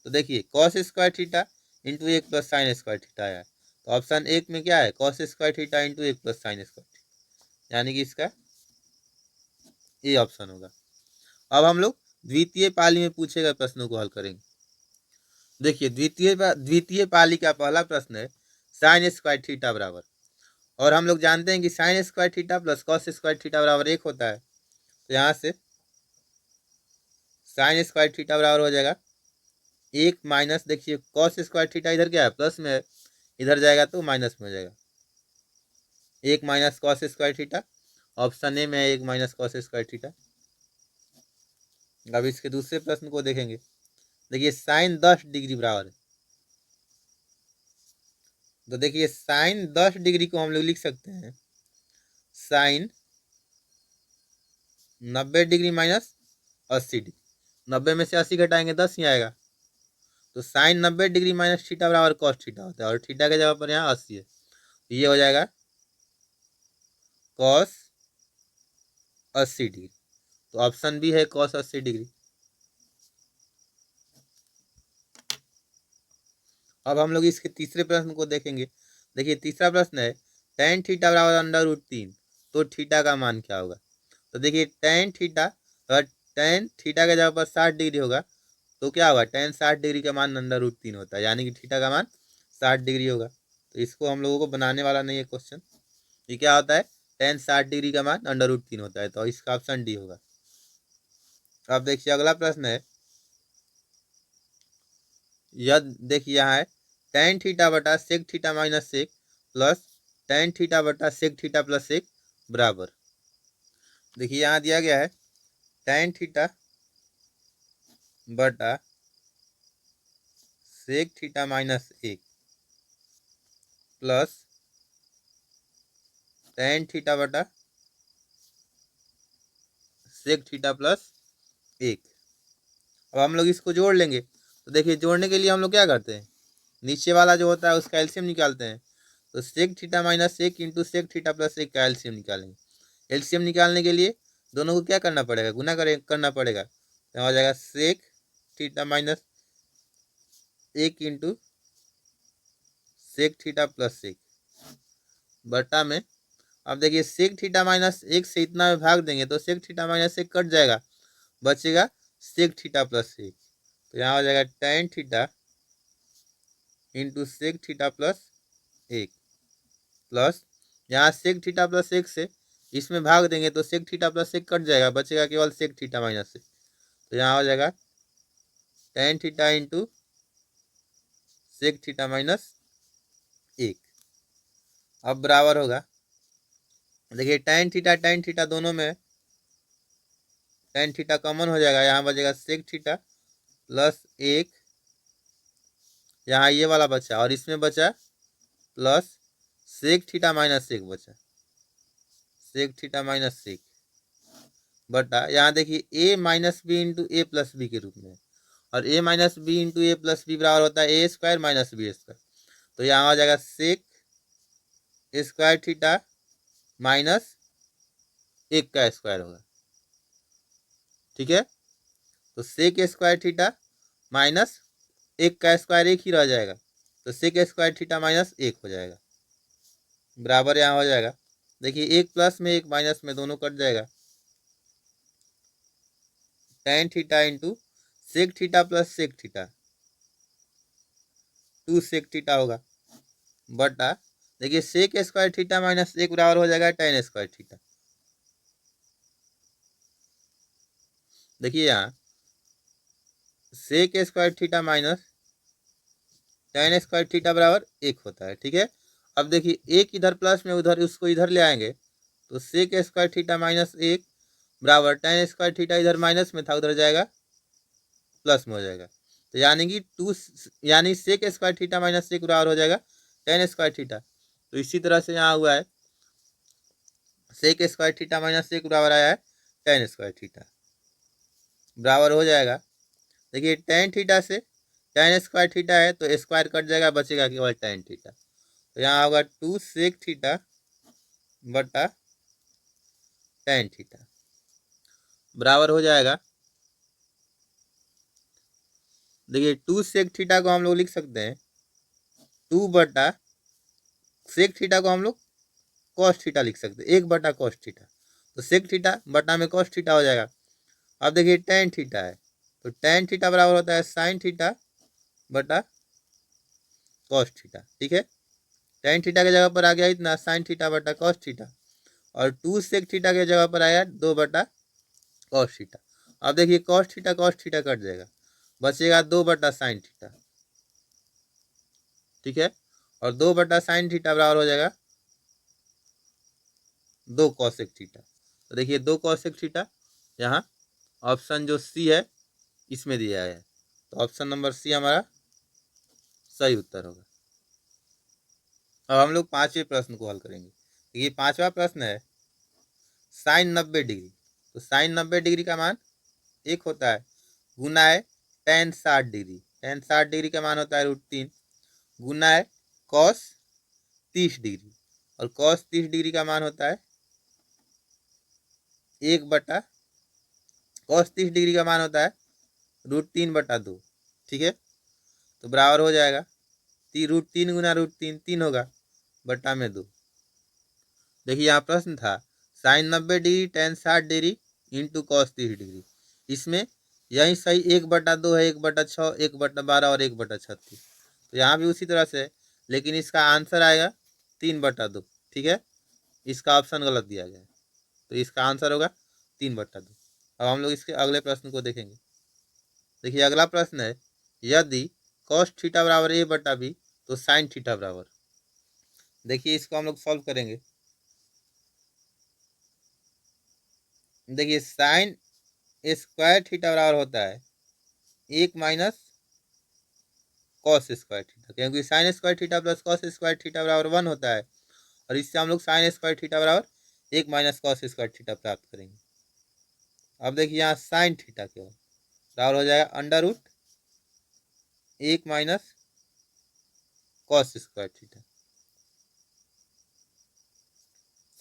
Speaker 1: तो देखिए कॉस स्क्वायर थीटा इंटू एक प्लस साइन स्क्वायर थीटा आया, तो ऑप्शन एक में क्या है, कॉस स्क्वायर थीटा इंटू एक प्लस साइन स्क्वायर थीटा, यानी कि इसका ए ऑप्शन होगा। अब हम लोग द्वितीय पाली में पूछे गए प्रश्नों को हल करेंगे। देखिए द्वितीय पाली का पहला प्रश्न है साइन स्क्वायर थीटा बराबर, और हम लोग जानते हैं कि sign square theta plus cos square theta बराबर एक होता है, तो यहाँ से साइन स्क्वायर थीटा बराबर हो जाएगा एक माइनस, देखिए कॉस स्क्वायर थीटा इधर क्या है प्लस में है, इधर जाएगा तो माइनस में हो जाएगा, एक minus cos square theta, option A में है एक माइनस कॉस स्क्वायर थीटा। अब इसके दूसरे प्रश्न को देखेंगे। देखिए साइन 10 डिग्री बराबर है, तो देखिए साइन 10 डिग्री को हम लोग लिख सकते हैं साइन 90 डिग्री माइनस 80 डिग्री, 90 में से 80 घटाएंगे 10 ही आएगा, तो साइन 90 डिग्री माइनस थीटा बराबर कॉस थीटा होता है, और थीटा के जगह पर यहाँ 80 है, तो ये हो जाएगा कॉस 80 डिग्री, तो ऑप्शन बी है कॉस 80 डिग्री। अब हम लोग इसके तीसरे प्रश्न को देखेंगे। देखिए तीसरा प्रश्न है टेन थीटा बराबर अंडर रूट 3, तो थीटा का मान क्या होगा। तो देखिए टेन थीटा, अगर टेन थीटा के जगह पर 60 डिग्री होगा तो क्या होगा, टेन 60 डिग्री का मान अंडर रूट 3 होता है, यानी कि थीटा का मान 60 डिग्री होगा। तो इसको हम लोगों को बनाने वाला नहीं है क्वेश्चन, ये क्या होता है, टेन 60 डिग्री का मान अंडर रूट 3 होता है, तो इसका ऑप्शन डी होगा। अब देखिए अगला प्रश्न है, यह देखिए यहाँ है टेन थीटा बटा sec theta minus sec plus tan theta बटा सेक थीटा प्लस सेक बराबर। देखिए यहाँ दिया गया है टेन थीटा बटा सेक थीटा माइनस एक प्लस टेन थीटा बटा सेक थीटा प्लस एक। अब हम लोग इसको जोड़ लेंगे, तो देखिए जोड़ने के लिए हम लोग क्या करते हैं, नीचे वाला जो होता है उसका एलसीएम निकालते हैं, तो सेक थीटा माइनस एक इंटू सेक थीटा प्लस एक का एलसीएम निकालेंगे। एलसीएम निकालने के लिए दोनों को क्या करना पड़ेगा, गुना करना पड़ेगा। तो हो जाएगा सेक थीटा माइनस एक इंटू सेक थीटा प्लस एक बटा में। अब देखिए सेक थीटा माइनस एक से इतना में भाग देंगे तो सेक थीटा माइनस एक कट जाएगा, बचेगा सेक थीटा प्लस एक। तो यहाँ हो जाएगा tan theta into sec theta plus एक प्लस यहाँ सेक थीटा प्लस एक से इसमें भाग देंगे तो सेक थीटा प्लस एक कट जाएगा, बचेगा केवल सेक थीटा माइनस एक। तो यहाँ हो जाएगा tan theta into sec theta minus एक। अब बराबर होगा, देखिए tan थीटा दोनों में tan थीटा कॉमन हो जाएगा, यहाँ बचेगा सेक थीटा प्लस एक, यहाँ ये वाला बचा और इसमें बचा प्लस सेक थीटा माइनस एक बचा, सेक थीटा माइनस एक बटा यहाँ देखिए ए माइनस बी इंटू ए प्लस बी के रूप में, और ए माइनस बी इंटू ए प्लस बी बराबर होता है ए स्क्वायर माइनस बी स्क्वायर। तो यहाँ हो जाएगा सेक स्क्वायर थीटा माइनस एक का स्क्वायर होगा, ठीक है। तो सेक स्क्वायर थीटा माइनस एक का स्क्वायर एक ही रह जाएगा, तो सेक स्क्वायर थीटा माइनस एक हो जाएगा, बराबर यहाँ हो जाएगा। देखिए एक प्लस में एक माइनस में दोनों कट जाएगा, tan theta into sec theta plus sec theta 2 sec theta होगा, बटा देखिए सेक स्क्वायर थीटा माइनस एक बराबर हो जाएगा tan स्क्वायर थीटा। देखिए यहाँ sec square theta minus tan square theta बराबर एक होता है, ठीक है। अब देखिए एक इधर प्लस में उधर उसको इधर ले आएंगे तो सेक स्क्वायर थीटा माइनस एक बराबर tan स्क्वायर थीटा इधर माइनस में था उधर जाएगा प्लस में हो जाएगा। तो यानी कि यानी सेक स्क्वायर थीटा माइनस एक बराबर हो जाएगा tan स्क्वायर थीटा। तो इसी तरह से यहाँ हुआ है सेक स्क्वायर थीटा माइनस एक बराबर आया है tan स्क्वायर थीटा, बराबर हो जाएगा। देखिए tan थीटा से tan स्क्वायर थीटा है तो स्क्वायर कट जाएगा, बचेगा केवल tan थीटा। तो यहाँ होगा 2 सेक थीटा बटा tan थीटा, बराबर हो जाएगा। देखिए 2 सेक थीटा को हम लोग लिख सकते हैं 2 बटा सेक थीटा को हम लोग कॉस थीटा लिख सकते हैं, 1 बटा कॉस थीटा। तो सेक थीटा बटा में कॉस थीटा हो जाएगा। अब देखिए tan थीटा है तो tan थीटा बराबर होता है साइन थीटा बटा कॉस थीटा, ठीक है। tan थीटा की जगह पर आ गया इतना साइन थीटा बटा कॉस थीटा, और 2 सेक थीटा की जगह पर आया 2 बटा कॉस थीटा। अब देखिए कॉस थीटा कट जाएगा, बचेगा 2 बटा साइन थीटा, ठीक है। और 2 बटा साइन थीटा बराबर हो जाएगा 2 कॉसेक थीटा। तो देखिए 2 कॉसेक थीटा यहाँ ऑप्शन जो सी है इसमें दिया है, तो ऑप्शन नंबर सी हमारा सही उत्तर होगा। अब हम लोग 5वें प्रश्न को हल करेंगे। ये 5वां प्रश्न है साइन 90 डिग्री। तो साइन 90 डिग्री का मान एक होता है, गुना है tan 60 डिग्री, tan 60 डिग्री का मान होता है √3, गुना है cos 30 डिग्री, और cos 30 डिग्री का मान होता है 1 बटा cos 30 डिग्री का मान होता है √3 बटा 2, ठीक है। तो बराबर हो जाएगा √3 गुना √3 3 होगा बटा में 2। देखिए यहाँ प्रश्न था sine 90 degree tan 60 degree into cos 30 degree, इसमें यही सही 1 बटा 2 है, 1 बटा 6, 1 बटा 12 और 1 बटा 36। तो यहाँ भी उसी तरह से है, लेकिन इसका आंसर आएगा 3 बटा 2, ठीक है। इसका ऑप्शन गलत दिया गया है, तो इसका आंसर होगा 3 बटा 2। अब हम लोग इसके अगले प्रश्न को देखेंगे। देखिए अगला प्रश्न है यदि cos थीटा बराबर a बटा बी तो साइन थीटा बराबर। देखिए इसको हम लोग सॉल्व करेंगे। देखिए साइन स्क्वायर थीटा बराबर होता है 1 माइनस कॉस स्क्वायर थीटा, क्योंकि sign square theta plus cos square theta बराबर 1 होता है, और इससे हम लोग साइन स्क्वायर थीटा बराबर 1 माइनस कॉस स्क्वायर थीटा प्राप्त करेंगे। अब देखिए यहाँ साइन थीटा केवल बराबर हो जाएगा √1 minus cos square theta,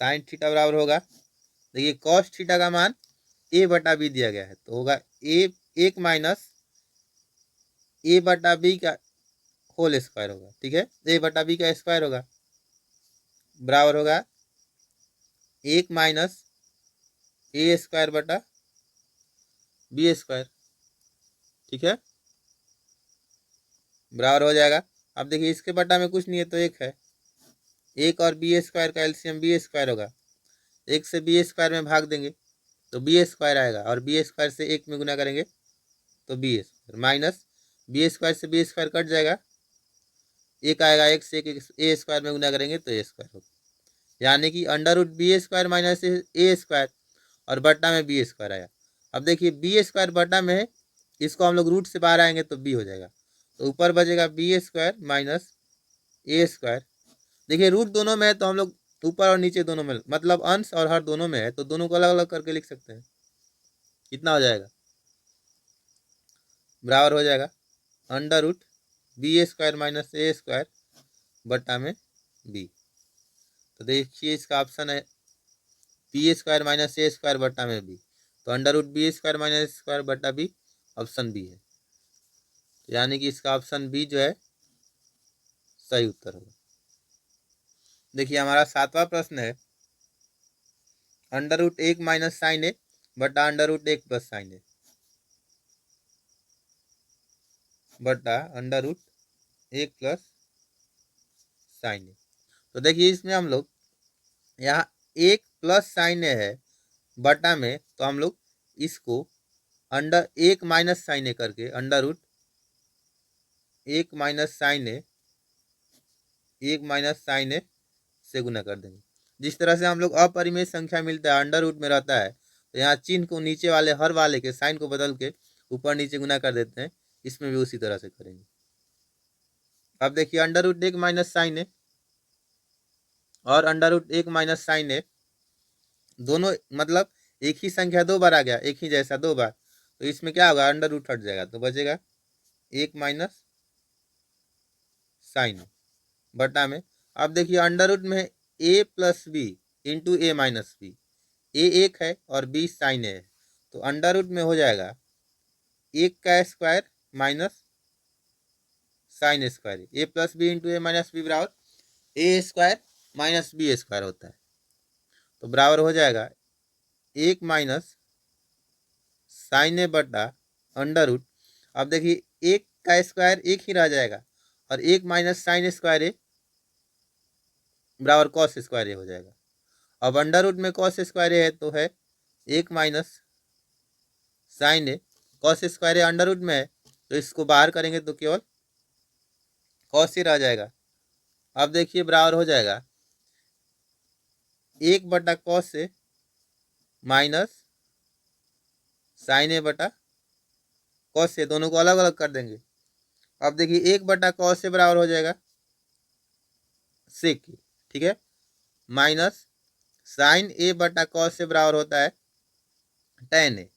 Speaker 1: sine theta बराबर होगा, देखिए कॉस थीटा का मान ए बटा बी दिया गया है, तो होगा ए एक माइनस ए बटा बी का होल स्क्वायर होगा, ठीक है, ए बटा बी का स्क्वायर होगा, बराबर होगा एक माइनस ए स्क्वायर बटा बी स्क्वायर, ठीक है, बराबर हो जाएगा। अब देखिए इसके बटा में कुछ नहीं है तो एक है, एक और बी स्क्वायर का एलसीएम बी स्क्वायर होगा, एक से बी स्क्वायर में भाग देंगे तो बी स्क्वायर आएगा, और बी स्क्वायर से एक में गुना करेंगे तो b square, minus b square से बी स्क्वायर कट जाएगा, एक आएगा, एक से एक ए स्क्वायर में गुना करेंगे तो ए स्क्वायर होगा, यानी कि under root b square minus a square, और बट्टा में बी स्क्वायर आया। अब देखिए बी स्क्वायर बट्टा में है, इसको हम लोग रूट से बाहर आएंगे तो बी हो जाएगा, तो ऊपर बचेगा B square minus a square. देखिए रूट दोनों में है तो हम लोग ऊपर और नीचे दोनों में, मतलब अंश और हर दोनों में है तो दोनों को अलग अलग करके लिख सकते हैं। कितना हो जाएगा, बराबर हो जाएगा under root b square minus a square बट्टा में बी। तो देखिए इसका ऑप्शन है b square minus a square बट्टा में बी, तो under root b square minus square बट्टा बी, ऑप्शन बी है, यानी कि इसका ऑप्शन बी जो है सही उत्तर होगा। देखिए हमारा 7वां प्रश्न है अंडर रूट एक माइनस साइन ए बटा अंडर रूट एक प्लस साइन ए बटा अंडर रूट एक प्लस साइन ए। तो देखिए इसमें हम लोग यहाँ एक प्लस साइन ए है बटा में, तो हम लोग इसको अंडर एक माइनस साइन ए करके अंडर रूट एक माइनस साइन ए से गुना कर देंगे। जिस तरह से हम लोग अपरिमेय संख्या मिलता है अंडर रूट में रहता है, तो यहाँ चिन्ह को नीचे वाले हर वाले के साइन को बदल के ऊपर नीचे गुना कर देते हैं, इसमें भी उसी तरह से करेंगे। अब देखिए अंडर रूट एक माइनस साइन ए और अंडर रूट एक माइनस साइन ए दोनों मतलब एक ही संख्या दो बार आ गया, एक ही जैसा दो बार, तो इसमें क्या होगा अंडर रूट हट जाएगा तो बचेगा एक माइनस साइन बटा में। अब देखिए अंडर रूट में ए plus b into a minus B, ए एक है और बी साइन ए है, तो अंडर रूट में हो जाएगा एक का square minus sine square, A plus b into a minus B बराबर ए स्क्वायर माइनस बी स्क्वायर होता है, तो बराबर हो जाएगा एक माइनस साइन ए बटा अंडर रूट। अब देखिए एक का स्क्वायर एक ही रह जाएगा और एक माइनस साइन स्क्वायर ए बराबर कॉस स्क्वायर ए हो जाएगा। अब अंडर रूट में कॉस स्क्वायर ए है तो है एक minus sign A, cos square A under root में है तो इसको बाहर करेंगे तो केवल कॉस ही रह जाएगा। अब देखिए बराबर हो जाएगा एक बटा कॉस से माइनस साइन ए बटा कॉस से, दोनों को अलग अलग कर देंगे। अब देखिए एक बटा कॉस से बराबर हो जाएगा सेक, ठीक है, माइनस साइन ए बटा कॉस से बराबर होता है टेन ए,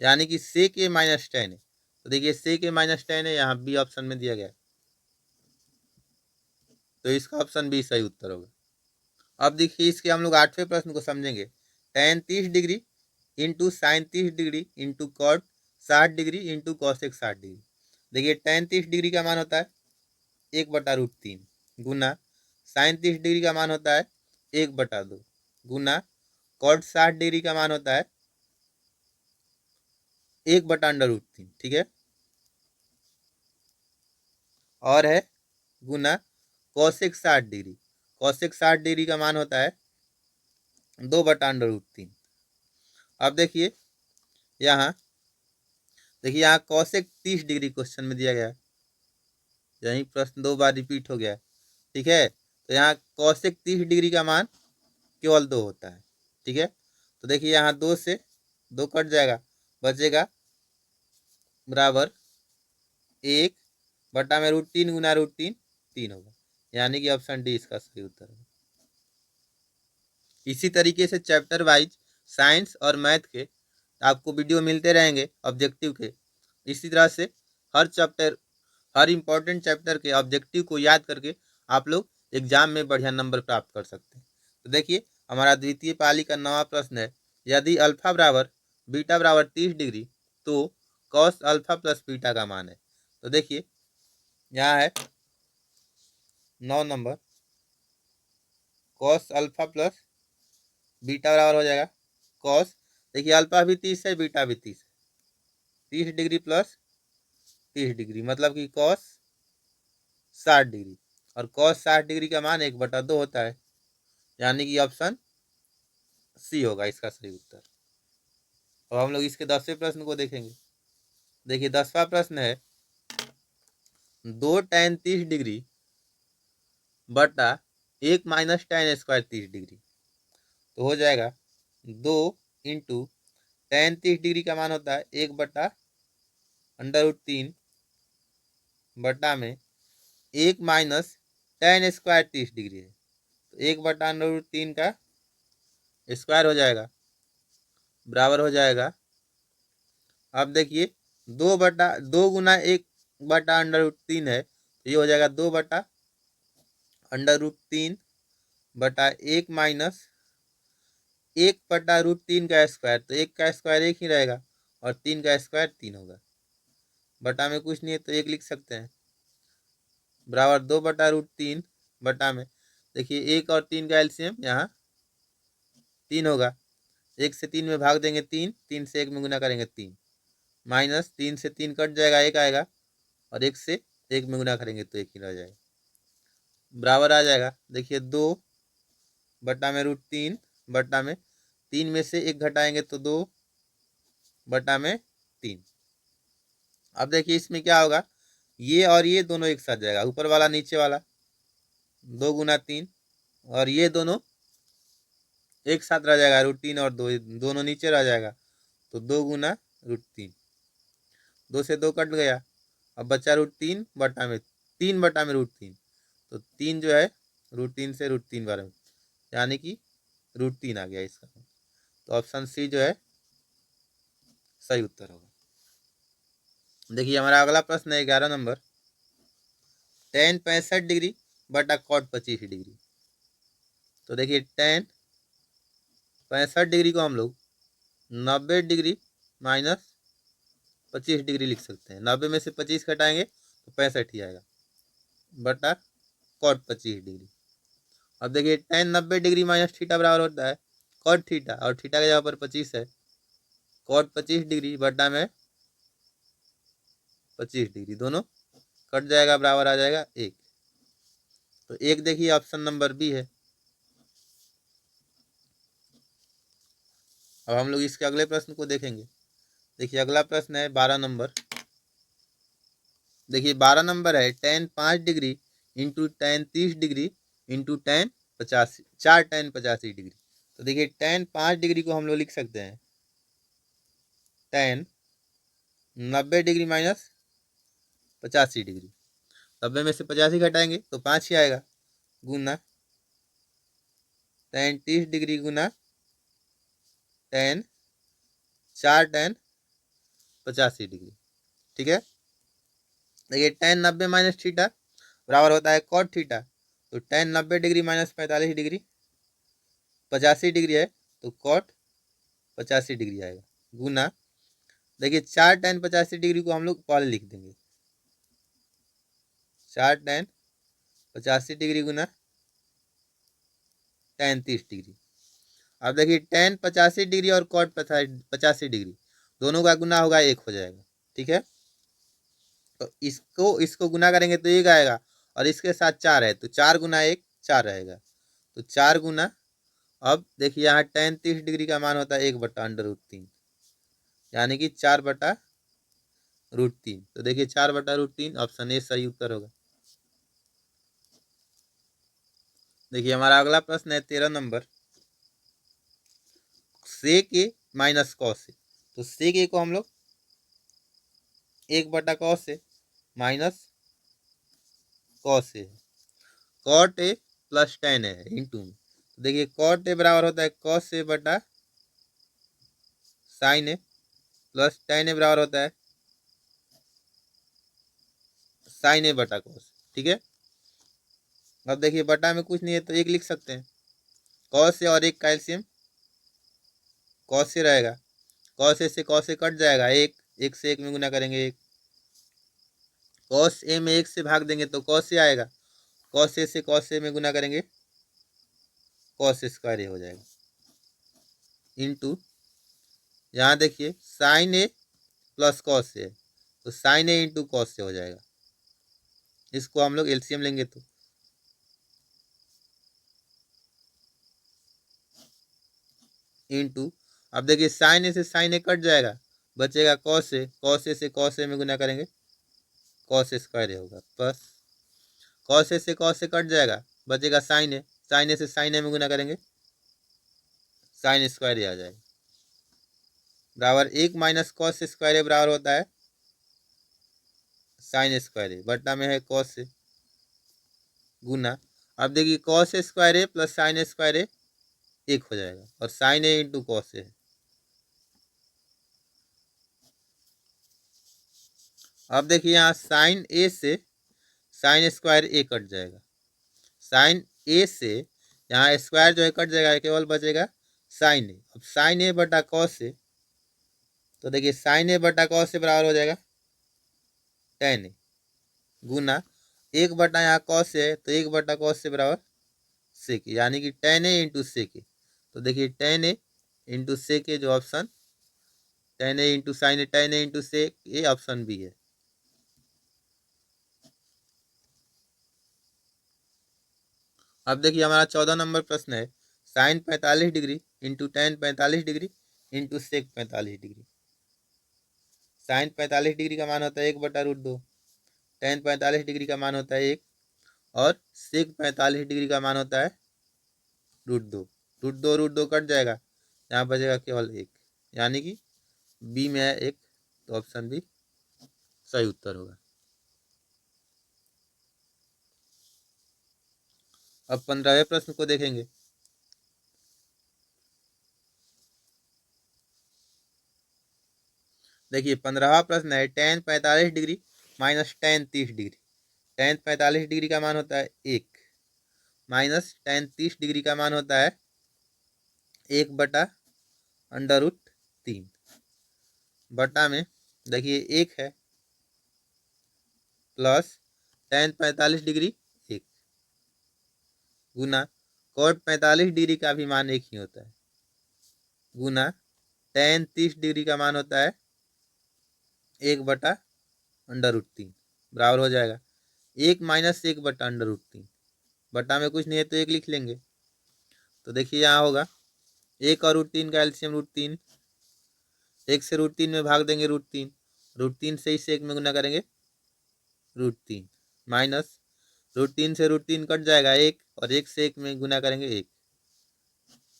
Speaker 1: यानी कि सेक ए माइनस टेन ए। तो देखिए सेक ए माइनस टेन ए यहाँ बी ऑप्शन में दिया गया, तो इसका ऑप्शन बी सही उत्तर होगा। अब देखिए इसके हम लोग 8वें प्रश्न को समझेंगे। Tan 30 degree into sine 30 degree into cot 60 degree into cosec 60 degree. देखिए टेन 30 डिग्री का मान होता है एक बटा रूट तीन गुना साइन 30 डिग्री का मान होता है एक बटा दो गुना कॉट 60 डिग्री का मान होता है एक बटा अंडर रूट तीन, ठीक है, और है गुना कॉसेक 60 डिग्री, कॉसेक 60 डिग्री का मान होता है दो बटा अंडर रूट तीन। अब देखिए यहाँ कॉसेक 30 डिग्री क्वेश्चन में दिया गया है, यही प्रश्न दो बार रिपीट हो गया, ठीक है, तो यहाँ कॉसेक 30 डिग्री का मान केवल दो होता है, ठीक है, तो देखिए यहाँ दो से दो कट जाएगा, बचेगा बराबर एक बटा में रूट तीन गुना रूट तीन तीन होगा, यानी कि ऑप्शन डी इसका सही उत्तर है। इसी तरीके से चैप्टर वाइज साइंस और मैथ के आपको वीडियो मिलते रहेंगे ऑब्जेक्टिव के। इसी तरह से हर चैप्टर हर इम्पोर्टेंट चैप्टर के ऑब्जेक्टिव को याद करके आप लोग एग्जाम में बढ़िया नंबर प्राप्त कर सकते हैं। तो देखिए हमारा द्वितीय पाली का 9वां प्रश्न है, यदि अल्फा बराबर बीटा बराबर 30 डिग्री तो कॉस अल्फा प्लस बीटा का मान है। तो देखिए यहाँ है 9 number, cos alpha plus beta बराबर हो जाएगा कॉस, देखिए अल्फा भी 30 है, बीटा भी 30 है, 30 डिग्री प्लस 30 डिग्री मतलब कि कॉस 60 डिग्री, और कॉस 60 डिग्री का मान 1/2 होता है, यानी कि ऑप्शन सी होगा इसका सही उत्तर। अब हम लोग इसके 10वें प्रश्न को देखेंगे। देखिए 10वां प्रश्न है, 2 tan 30 डिग्री बटा 1 माइनस tan स्क्वायर 30 डिग्री, तो हो जाएगा 2 इंटू tan 30 डिग्री का मान होता है 1/√3 बटा में 1 माइनस tan स्क्वायर 30 डिग्री है, तो 1/√3 का स्क्वायर हो जाएगा, बराबर हो जाएगा। अब देखिए 2 गुना 1/√3 है, तो ये हो जाएगा 2/√3 बटा 1 माइनस 1/√3 का स्क्वायर, तो 1 का स्क्वायर 1 ही रहेगा और 3 का स्क्वायर 3 होगा, बटा में कुछ नहीं है तो 1 लिख सकते हैं, बराबर 2/√3 बटा में, देखिए 1 और 3 का एलसीएम यहाँ 3 होगा, 1 से 3 में भाग देंगे 3, 3 से 1 में गुना करेंगे 3, माइनस 3 से 3 कट जाएगा 1 आएगा, और 1 से 1 में गुना करेंगे तो 1 ही रह जाएगा, बराबर आ जाएगा। देखिए 2 बटा में √3 बटा में 3 में से 1 घटाएंगे तो 2 बटा में 3। अब देखिए इसमें क्या होगा, ये और ये दोनों एक साथ जाएगा, ऊपर वाला नीचे वाला 2 गुना 3, और ये दोनों एक साथ रह जाएगा, √3 और 2 दोनों नीचे रह जाएगा, तो 2 गुना √3, 2 से 2 कट गया, अब बचा √3 बटा में 3 बटा में √3, तो 3 जो है √3 से √3 बार, यानी कि √3 आ गया इसका, तो ऑप्शन सी जो है सही उत्तर होगा। देखिए हमारा अगला प्रश्न है 11 नंबर, tan 65 डिग्री बटा cot 25 डिग्री, तो देखिए tan 65 डिग्री को हम लोग 90 डिग्री माइनस 25 डिग्री लिख सकते हैं, 90 में से 25 घटाएंगे तो 65 ही आएगा, बटा cot 25 डिग्री। अब देखिए tan 90 डिग्री माइनस थीटा बराबर होता है cot थीटा, और थीटा के जगह पर 25 है, cot 25 डिग्री बटा में 25 डिग्री, दोनों कट जाएगा, बराबर आ जाएगा 1, तो 1 देखिए ऑप्शन नंबर बी है। अब हम लोग इसके अगले प्रश्न को देखेंगे। देखिए अगला प्रश्न है 12 नंबर, देखिए 12 नंबर है tan 5 degree into tan 30 degree into tan 85, 4 tan 85 degree, तो देखिए tan 5 डिग्री को हम लोग लिख सकते हैं tan 90 डिग्री माइनस 85 डिग्री, 90 में से 85 घटाएंगे तो 5 ही आएगा, गुना tan 30 डिग्री गुना tan 4 tan 85 डिग्री, ठीक है। देखिए tan 90 माइनस थीटा बराबर होता है cot थीटा, तो tan 90 degree minus 45 degree 85 degree है, तो cot 85 डिग्री आएगा, गुना देखिए 4 tan 85 डिग्री को हम लोग पहले लिख देंगे, 4 tan 85 डिग्री गुना tan 30 डिग्री। अब देखिए tan 85 डिग्री और cot 85 डिग्री दोनों का गुना होगा 1 हो जाएगा, ठीक है। तो इसको गुना करेंगे तो 1 आएगा, और इसके साथ 4 है, तो 4 गुना 1 4 रहेगा, तो 4 गुना, अब देखिए यहाँ tan 30 डिग्री का मान होता है 1/√3, यानी कि 4/√3, तो देखिए 4/√3 ऑप्शन ए सही उत्तर होगा। देखिए हमारा अगला प्रश्न है 13 नंबर, sec a minus cos a, तो सेक ए को हम लोग 1/cos a minus cos a, cot a plus tan a into में, तो देखिए कॉट ए बराबर होता है कॉस ए बटा साइन ए, प्लस tan ए बराबर होता है साइन ए बटा कॉस, ठीक है। अब देखिए बटा में कुछ नहीं है तो 1 लिख सकते हैं, कॉस ए और एक का एलसीएम कॉस ए रहेगा, कॉस ए से कॉस ए कट जाएगा, एक एक से एक में गुना करेंगे एक, कॉस ए में एक से भाग देंगे तो कॉस ए आएगा, कॉस ए से कॉस ए में गुना करेंगे कॉस स्क्वायर ए हो जाएगा, इंटू यहाँ देखिए sign A plus cos a, तो sign A into cos A हो जाएगा, इसको हम लोग एलसीएम लेंगे तो इंटू, अब देखिए साइन ए से साइन ए कट जाएगा, बचेगा कॉस ए, कॉस ए से कॉस ए में गुना करेंगे कॉस स्क्वायर ए होगा, प्लस कॉस ए से कॉस ए कट जाएगा, बचेगा साइन ए, साइन ए से साइन ए में गुना करेंगे साइन स्क्वायर ए आ जाएगा, बराबर एक माइनस कॉस स्क्वायर ए बराबर होता है साइन स्क्वायर ए, बट्टा में है कॉस ए गुना, अब देखिए कॉस स्क्वायर ए प्लस साइन स्क्वायर ए एक हो जाएगा, और sign A into cos A है। अब देखिए यहाँ साइन ए से साइन स्क्वायर ए कट जाएगा, साइन ए से यहाँ स्क्वायर जो है कट जाएगा, केवल बचेगा साइन ए, अब साइन ए बटा कॉस ए, तो देखिए साइन ए बटा कॉस ए बराबर हो जाएगा टेन ए गुना एक बटा यहाँ कॉस ए, तो एक बटा कॉस ए बराबर सेक, यानी कि टेन ए इंटू सेक ए, तो देखिए ten a into sec a, जो option tan a into sine a, tan a into sec a option b है। अब देखिए हमारा 14 नंबर प्रश्न है, sine 45 degree into tan 45 degree into sec 45 degree, sine 45 degree का मान होता है 1/√2, टेन 45 डिग्री का मान होता है 1, और सेक 45 डिग्री का मान होता है √2, √2 कट जाएगा, यहाँ बचेगा केवल 1, यानी कि बी में है 1, तो ऑप्शन बी सही उत्तर होगा। अब 15वें प्रश्न को देखेंगे, देखिए 15वां प्रश्न है, ten 45 degree minus ten 30 degree, ten 45 degree का मान होता है 1, माइनस टेन 30 डिग्री का मान होता है 1/√3, बटा में देखिए 1 है, प्लस टेन 45 डिग्री 1 गुना कॉट 45 डिग्री का भी मान 1 ही होता है, गुना टेन 30 डिग्री का मान होता है 1/√3, बराबर हो जाएगा 1 माइनस 1/√3, बटा में कुछ नहीं है तो 1 लिख लेंगे, तो देखिए यहाँ होगा 1 और √3 का एलसीएम √3, 1 से √3 में भाग देंगे √3, √3 से इसे 1 में गुना करेंगे √3, माइनस √3 से √3 कट जाएगा 1, और 1 से 1 में गुना करेंगे 1,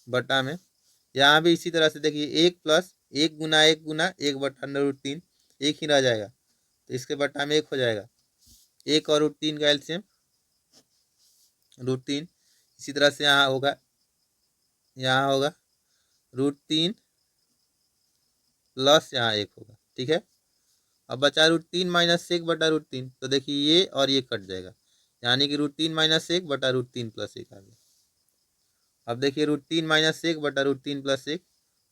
Speaker 1: बटा में यहाँ भी इसी तरह से देखिए 1 प्लस 1 गुना 1/√3, 1 ही रह जाएगा, तो इसके बटा में 1 हो जाएगा, 1 और √3 का एलसीएम √3, इसी तरह से यहाँ होगा √3 प्लस यहाँ 1 होगा, ठीक है। अब बचा √3 माइनस 1/√3, तो देखिए ये और ये कट जाएगा, यानी कि √3 माइनस 1/√3 प्लस 1 आ गया। अब देखिए √3 माइनस 1/√3 प्लस 1,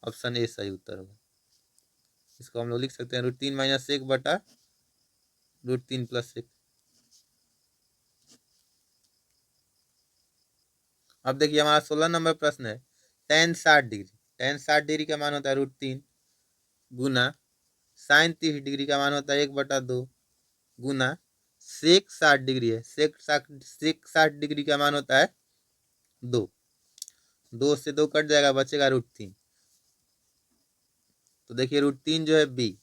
Speaker 1: ऑप्शन ए सही उत्तर होगा, इसको हम लोग लिख सकते हैं √3 माइनस 1/√3 प्लस 1। अब देखिए हमारा 16 नंबर प्रश्न है, टेन 60 डिग्री, टेन 60 डिग्री का मान होता है √3 गुना साइन 30 डिग्री का मान होता है 1/2 गुना सेक 60 डिग्री है, सेक 60 डिग्री का मान होता है 2, 2 से 2 कट जाएगा, बचेगा √3, तो देखिए √3 जो है बी।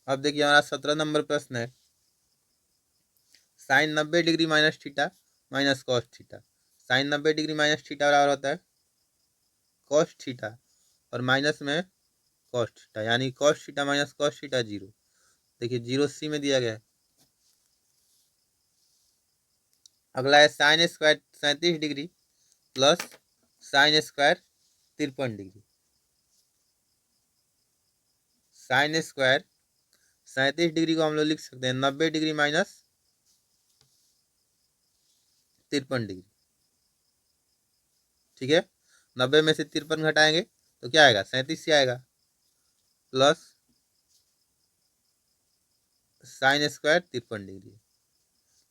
Speaker 1: अब देखिए हमारा 17 नंबर प्रश्न है, sine 90 degree minus theta minus cos theta, sine 90 degree minus theta बराबर होता है कॉस थीटा, और माइनस में कॉस थीटा, यानी cos theta minus cos theta 0, देखिए 0 सी में दिया गया है। अगला है sine square 37 degree plus sine square 53 degree, sine square 37 degree को हम लोग लिख सकते हैं 90 डिग्री माइनस 53 डिग्री। ठीक है, 90 में से 53 घटाएंगे तो क्या आएगा, 37 ही आएगा, प्लस साइन स्क्वायर 53 डिग्री।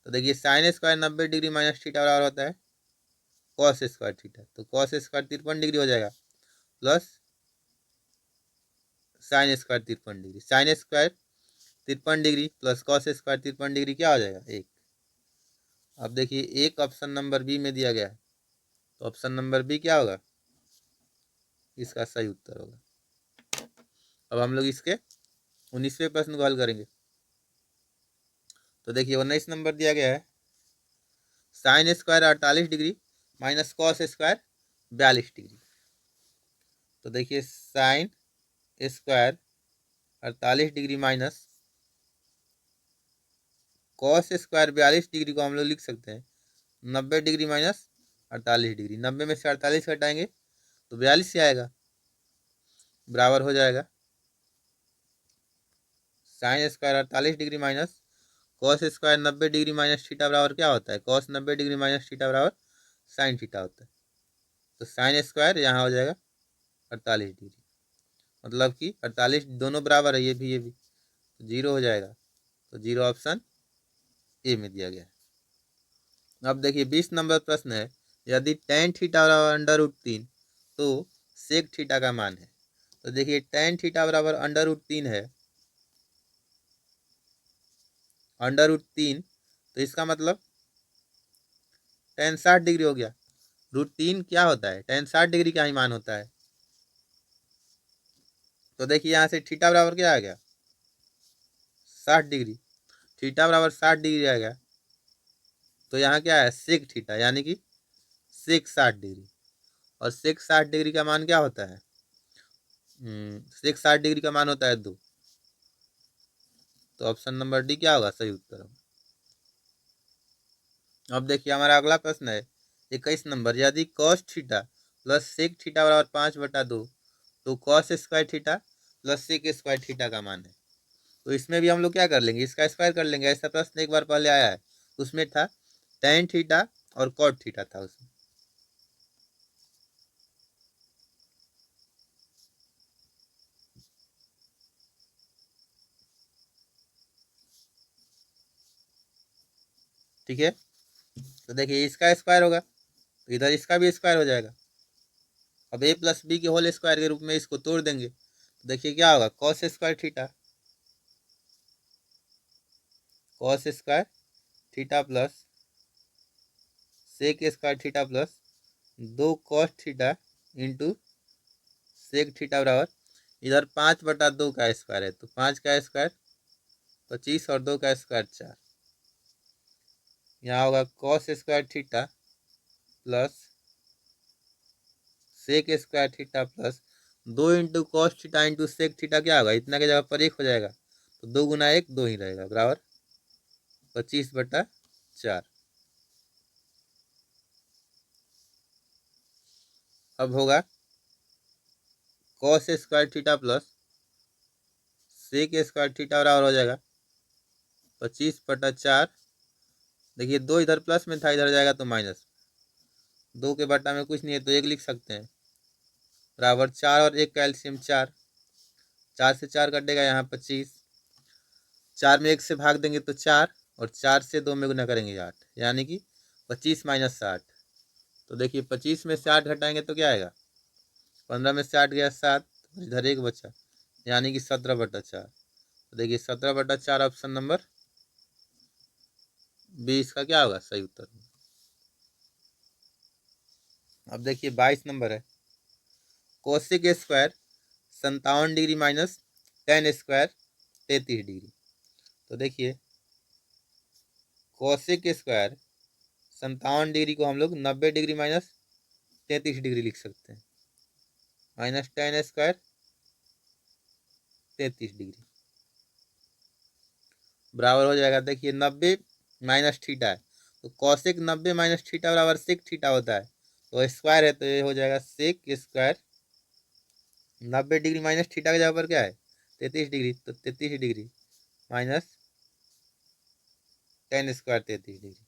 Speaker 1: तो देखिए sign square 90 degree minus theta बराबर होता है कॉस स्क्वायर थीटा, तो कॉस स्क्वायर 53 डिग्री हो जाएगा, plus sine square 53 degree. Sine square 53 degree plus cos square 53 degree क्या हो जाएगा, 1। अब देखिए एक ऑप्शन नंबर बी में दिया गया है, तो ऑप्शन नंबर बी क्या होगा, इसका सही उत्तर होगा। अब हम लोग इसके 19वें प्रश्न को हल करेंगे। तो देखिए 19 नंबर दिया गया है, sine square 48 degree minus cos square 42 degree. तो देखिए sine square 48 degree minus cos square 42 degree को हम लोग लिख सकते हैं 90 डिग्री माइनस 48 डिग्री। 90 में से 48 घटाएंगे तो 42 ही आएगा, बराबर हो जाएगा sine square 48 degree minus cos square 90 degree minus theta बराबर क्या होता है, कॉस 90 डिग्री माइनस थीटा बराबर साइन थीटा होता है। तो साइन स्क्वायर यहाँ हो जाएगा 48 डिग्री, मतलब कि 48 दोनों बराबर है, ये भी तो 0 हो जाएगा। तो 0 ऑप्शन ए में दिया गया है। अब देखिए 20 नंबर प्रश्न है, यदि tan थीटा बराबर √3 तो सेक थीटा का मान है। तो देखिए tan थीटा बराबर √3 है, √3, तो इसका मतलब tan 60 डिग्री हो गया। √3 क्या होता है, tan 60 डिग्री का ही मान होता है। तो देखिए यहाँ से थीटा बराबर क्या आ गया, 60 डिग्री, थीटा बराबर 60 डिग्री आ गया। तो यहाँ क्या है, सेक थीटा, यानी कि सेक 60 डिग्री, और सेक 60 डिग्री का मान क्या होता है, सेक 60 डिग्री का मान होता है 2। तो ऑप्शन नंबर डी क्या होगा, सही उत्तर होगा। अब देखिए हमारा अगला प्रश्न है 21 नंबर, यदि cos theta plus sec theta बराबर 5/2 तो cos square theta plus sec square theta का मान है। तो इसमें भी हम लोग क्या कर लेंगे, इसका स्क्वायर कर लेंगे। ऐसा प्रश्न एक बार पहले आया है, उसमें था टेन थीटा और कॉट थीटा था उसमें। ठीक है, तो देखिए इसका स्क्वायर होगा तो इधर इसका भी स्क्वायर हो जाएगा। अब ए प्लस बी के होल स्क्वायर के रूप में इसको तोड़ देंगे तो देखिए क्या होगा, cos square theta, cos square theta plus sec square theta plus 2 cos theta into sec theta बराबर, इधर 5/2 का स्क्वायर है तो 5 का स्क्वायर 25 और 2 का स्क्वायर 4। यहाँ होगा cos square theta plus sec square theta plus 2 into cos theta into sec theta क्या होगा, इतना की जगह पर 1 हो जाएगा तो 2 गुना 1 2 ही रहेगा, बराबर 25/4। अब होगा cos square theta plus sec square theta बराबर हो जाएगा 25/4। देखिए 2 इधर प्लस में था, इधर जाएगा तो माइनस, 2 के बटा में कुछ नहीं है तो 1 लिख सकते हैं, बराबर 4 और 1 का एलसीएम 4, 4 से 4 कटेगा यहाँ 25, 4 में 1 से भाग देंगे तो 4, और 4 से 2 में गुना करेंगे 8, यानी कि 25 माइनस 60। तो देखिए 25 में से 8 घटाएंगे तो क्या आएगा, 15 में से 8 गया 7, इधर 1 बचा, यानी कि 17/4। तो देखिए 17/4 ऑप्शन नंबर बी इसका क्या होगा, सही उत्तर। अब देखिए 22 नंबर है, cosec square 57 degree minus tan square 33 degree. तो देखिए कोसेक स्क्वायर 57 डिग्री को हम लोग 90 डिग्री माइनस 33 डिग्री लिख सकते हैं, माइनस टेन स्क्वायर 33 डिग्री बराबर हो जाएगा। देखिए 90 माइनस थीटा है तो कॉसेक 90 माइनस थीटा बराबर सेक थीटा होता है, तो स्क्वायर है तो ये हो जाएगा sec square 90 degree minus theta के जगह पर क्या है 33 डिग्री, तो 33 degree minus tan square 33 degree.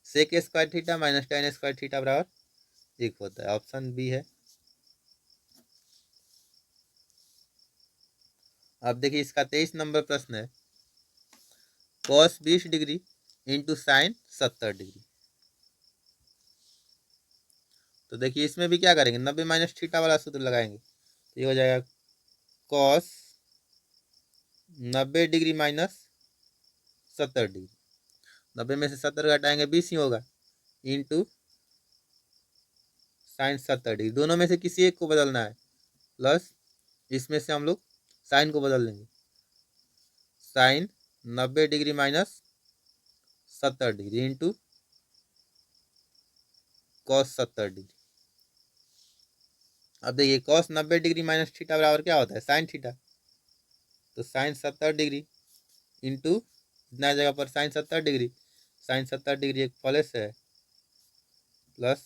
Speaker 1: Sec square theta minus tan square theta बराबर 1 होता है। ऑप्शन बी है। अब देखिए इसका 23 नंबर प्रश्न है, cos 20 degree into sine 70 degree. तो देखिए इसमें भी क्या करेंगे, 90 माइनस थीटा वाला सूत्र लगाएंगे। तो ये हो जाएगा कॉस 90 डिग्री माइनस 70 डिग्री। 90 में से 70 घटाएंगे 20 ही होगा, इंटू साइन 70 डिग्री। दोनों में से किसी एक को बदलना है, प्लस इसमें से हम लोग साइन को बदल देंगे। Sine 90 degree minus 70 degree into cos 70 degree. अब देखिए कॉस 90 डिग्री माइनस थीटा बराबर क्या होता है, साइन थीटा। तो साइन 70 डिग्री इंटू इतना जगह पर साइन 70 डिग्री, साइन 70 डिग्री एक प्लस है, plus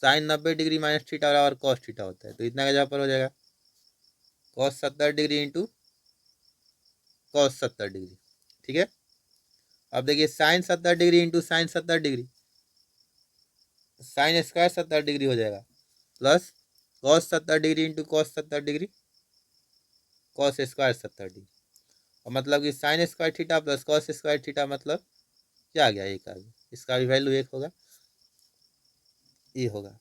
Speaker 1: sine 90 degree minus theta बराबर कॉस थीटा होता है। तो इतना जगह पर हो जाएगा cos 70 degree into cos 70 degree. ठीक है। अब देखिए sine 70 degree into sine 70 degree, sine square 70 degree हो जाएगा, plus cos 70 degree into cos 70 degree, cos square 70 degree. और मतलब कि sign square theta plus cos square theta मतलब क्या आ गया, एक आ गया। इसका भी वैल्यू एक होगा, ये होगा।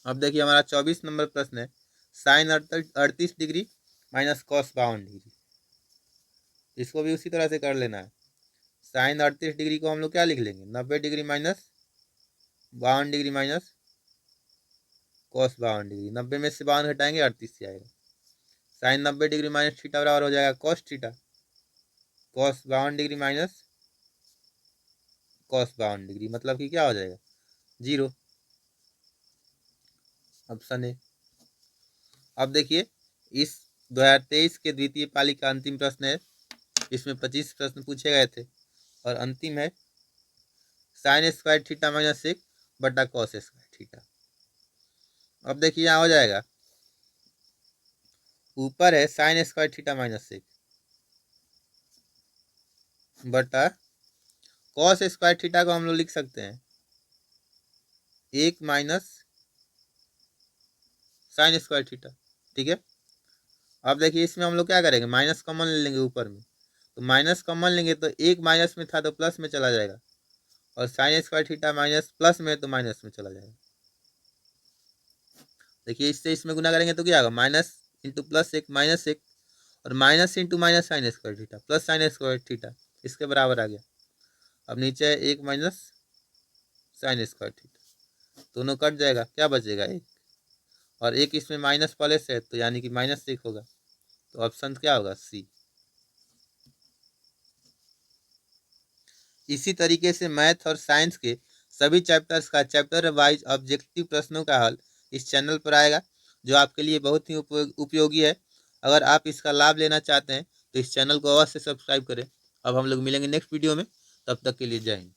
Speaker 1: अब देखिए हमारा 24 नंबर प्रश्न है, sine 38 degree minus cos 52 degree. इसको भी उसी तरह से कर लेना है। साइन 38 डिग्री को हम लोग क्या लिख लेंगे, 90 degree minus 52 degree minus cos 52 degree. 90 में से 52 घटाएंगे 38 से आएगा। साइन 90 डिग्री माइनस थीटा बराबर हो जाएगा cos theta, cos 52 degree minus cos 52 degree मतलब कि क्या हो जाएगा, 0। Option A. अब देखिए इस 2023 के द्वितीय पाली का अंतिम प्रश्न है। इसमें 25 प्रश्न पूछे गए थे और अंतिम है साइन स्क्वायर थीटा माइनस 1 बटा कॉस स्क्वायर थीटा। अब देखिए यहाँ हो जाएगा, ऊपर है साइन स्क्वायर थीटा माइनस 1 बटा कॉस स्क्वायर थीटा को हम लोग लिख सकते हैं 1 माइनस साइन स्क्वायर थीटा। ठीक है। अब देखिए इसमें हम लोग क्या करेंगे, माइनस कॉमन ले लेंगे ऊपर में। तो माइनस कॉमन लेंगे तो एक माइनस में था तो प्लस में चला जाएगा, और sign square theta minus plus में तो माइनस में चला जाएगा। देखिए इससे इसमें गुना करेंगे तो क्या होगा, माइनस इंटू प्लस 1 माइनस 1, और minus into minus sine square theta plus sine square theta इसके बराबर आ गया। अब नीचे है 1 माइनस साइन स्क्वायर थीटा, दोनों कट जाएगा, क्या बचेगा 1, और एक इसमें माइनस प्लस है तो यानी कि माइनस 1 होगा। तो ऑप्शन क्या होगा, सी। इसी तरीके से मैथ और साइंस के सभी चैप्टर्स का चैप्टर वाइज ऑब्जेक्टिव प्रश्नों का हल इस चैनल पर आएगा, जो आपके लिए बहुत ही उपयोगी है। अगर आप इसका लाभ लेना चाहते हैं तो इस चैनल को अवश्य सब्सक्राइब करें। अब हम लोग मिलेंगे नेक्स्ट वीडियो में, तब तक के लिए जय हिंद।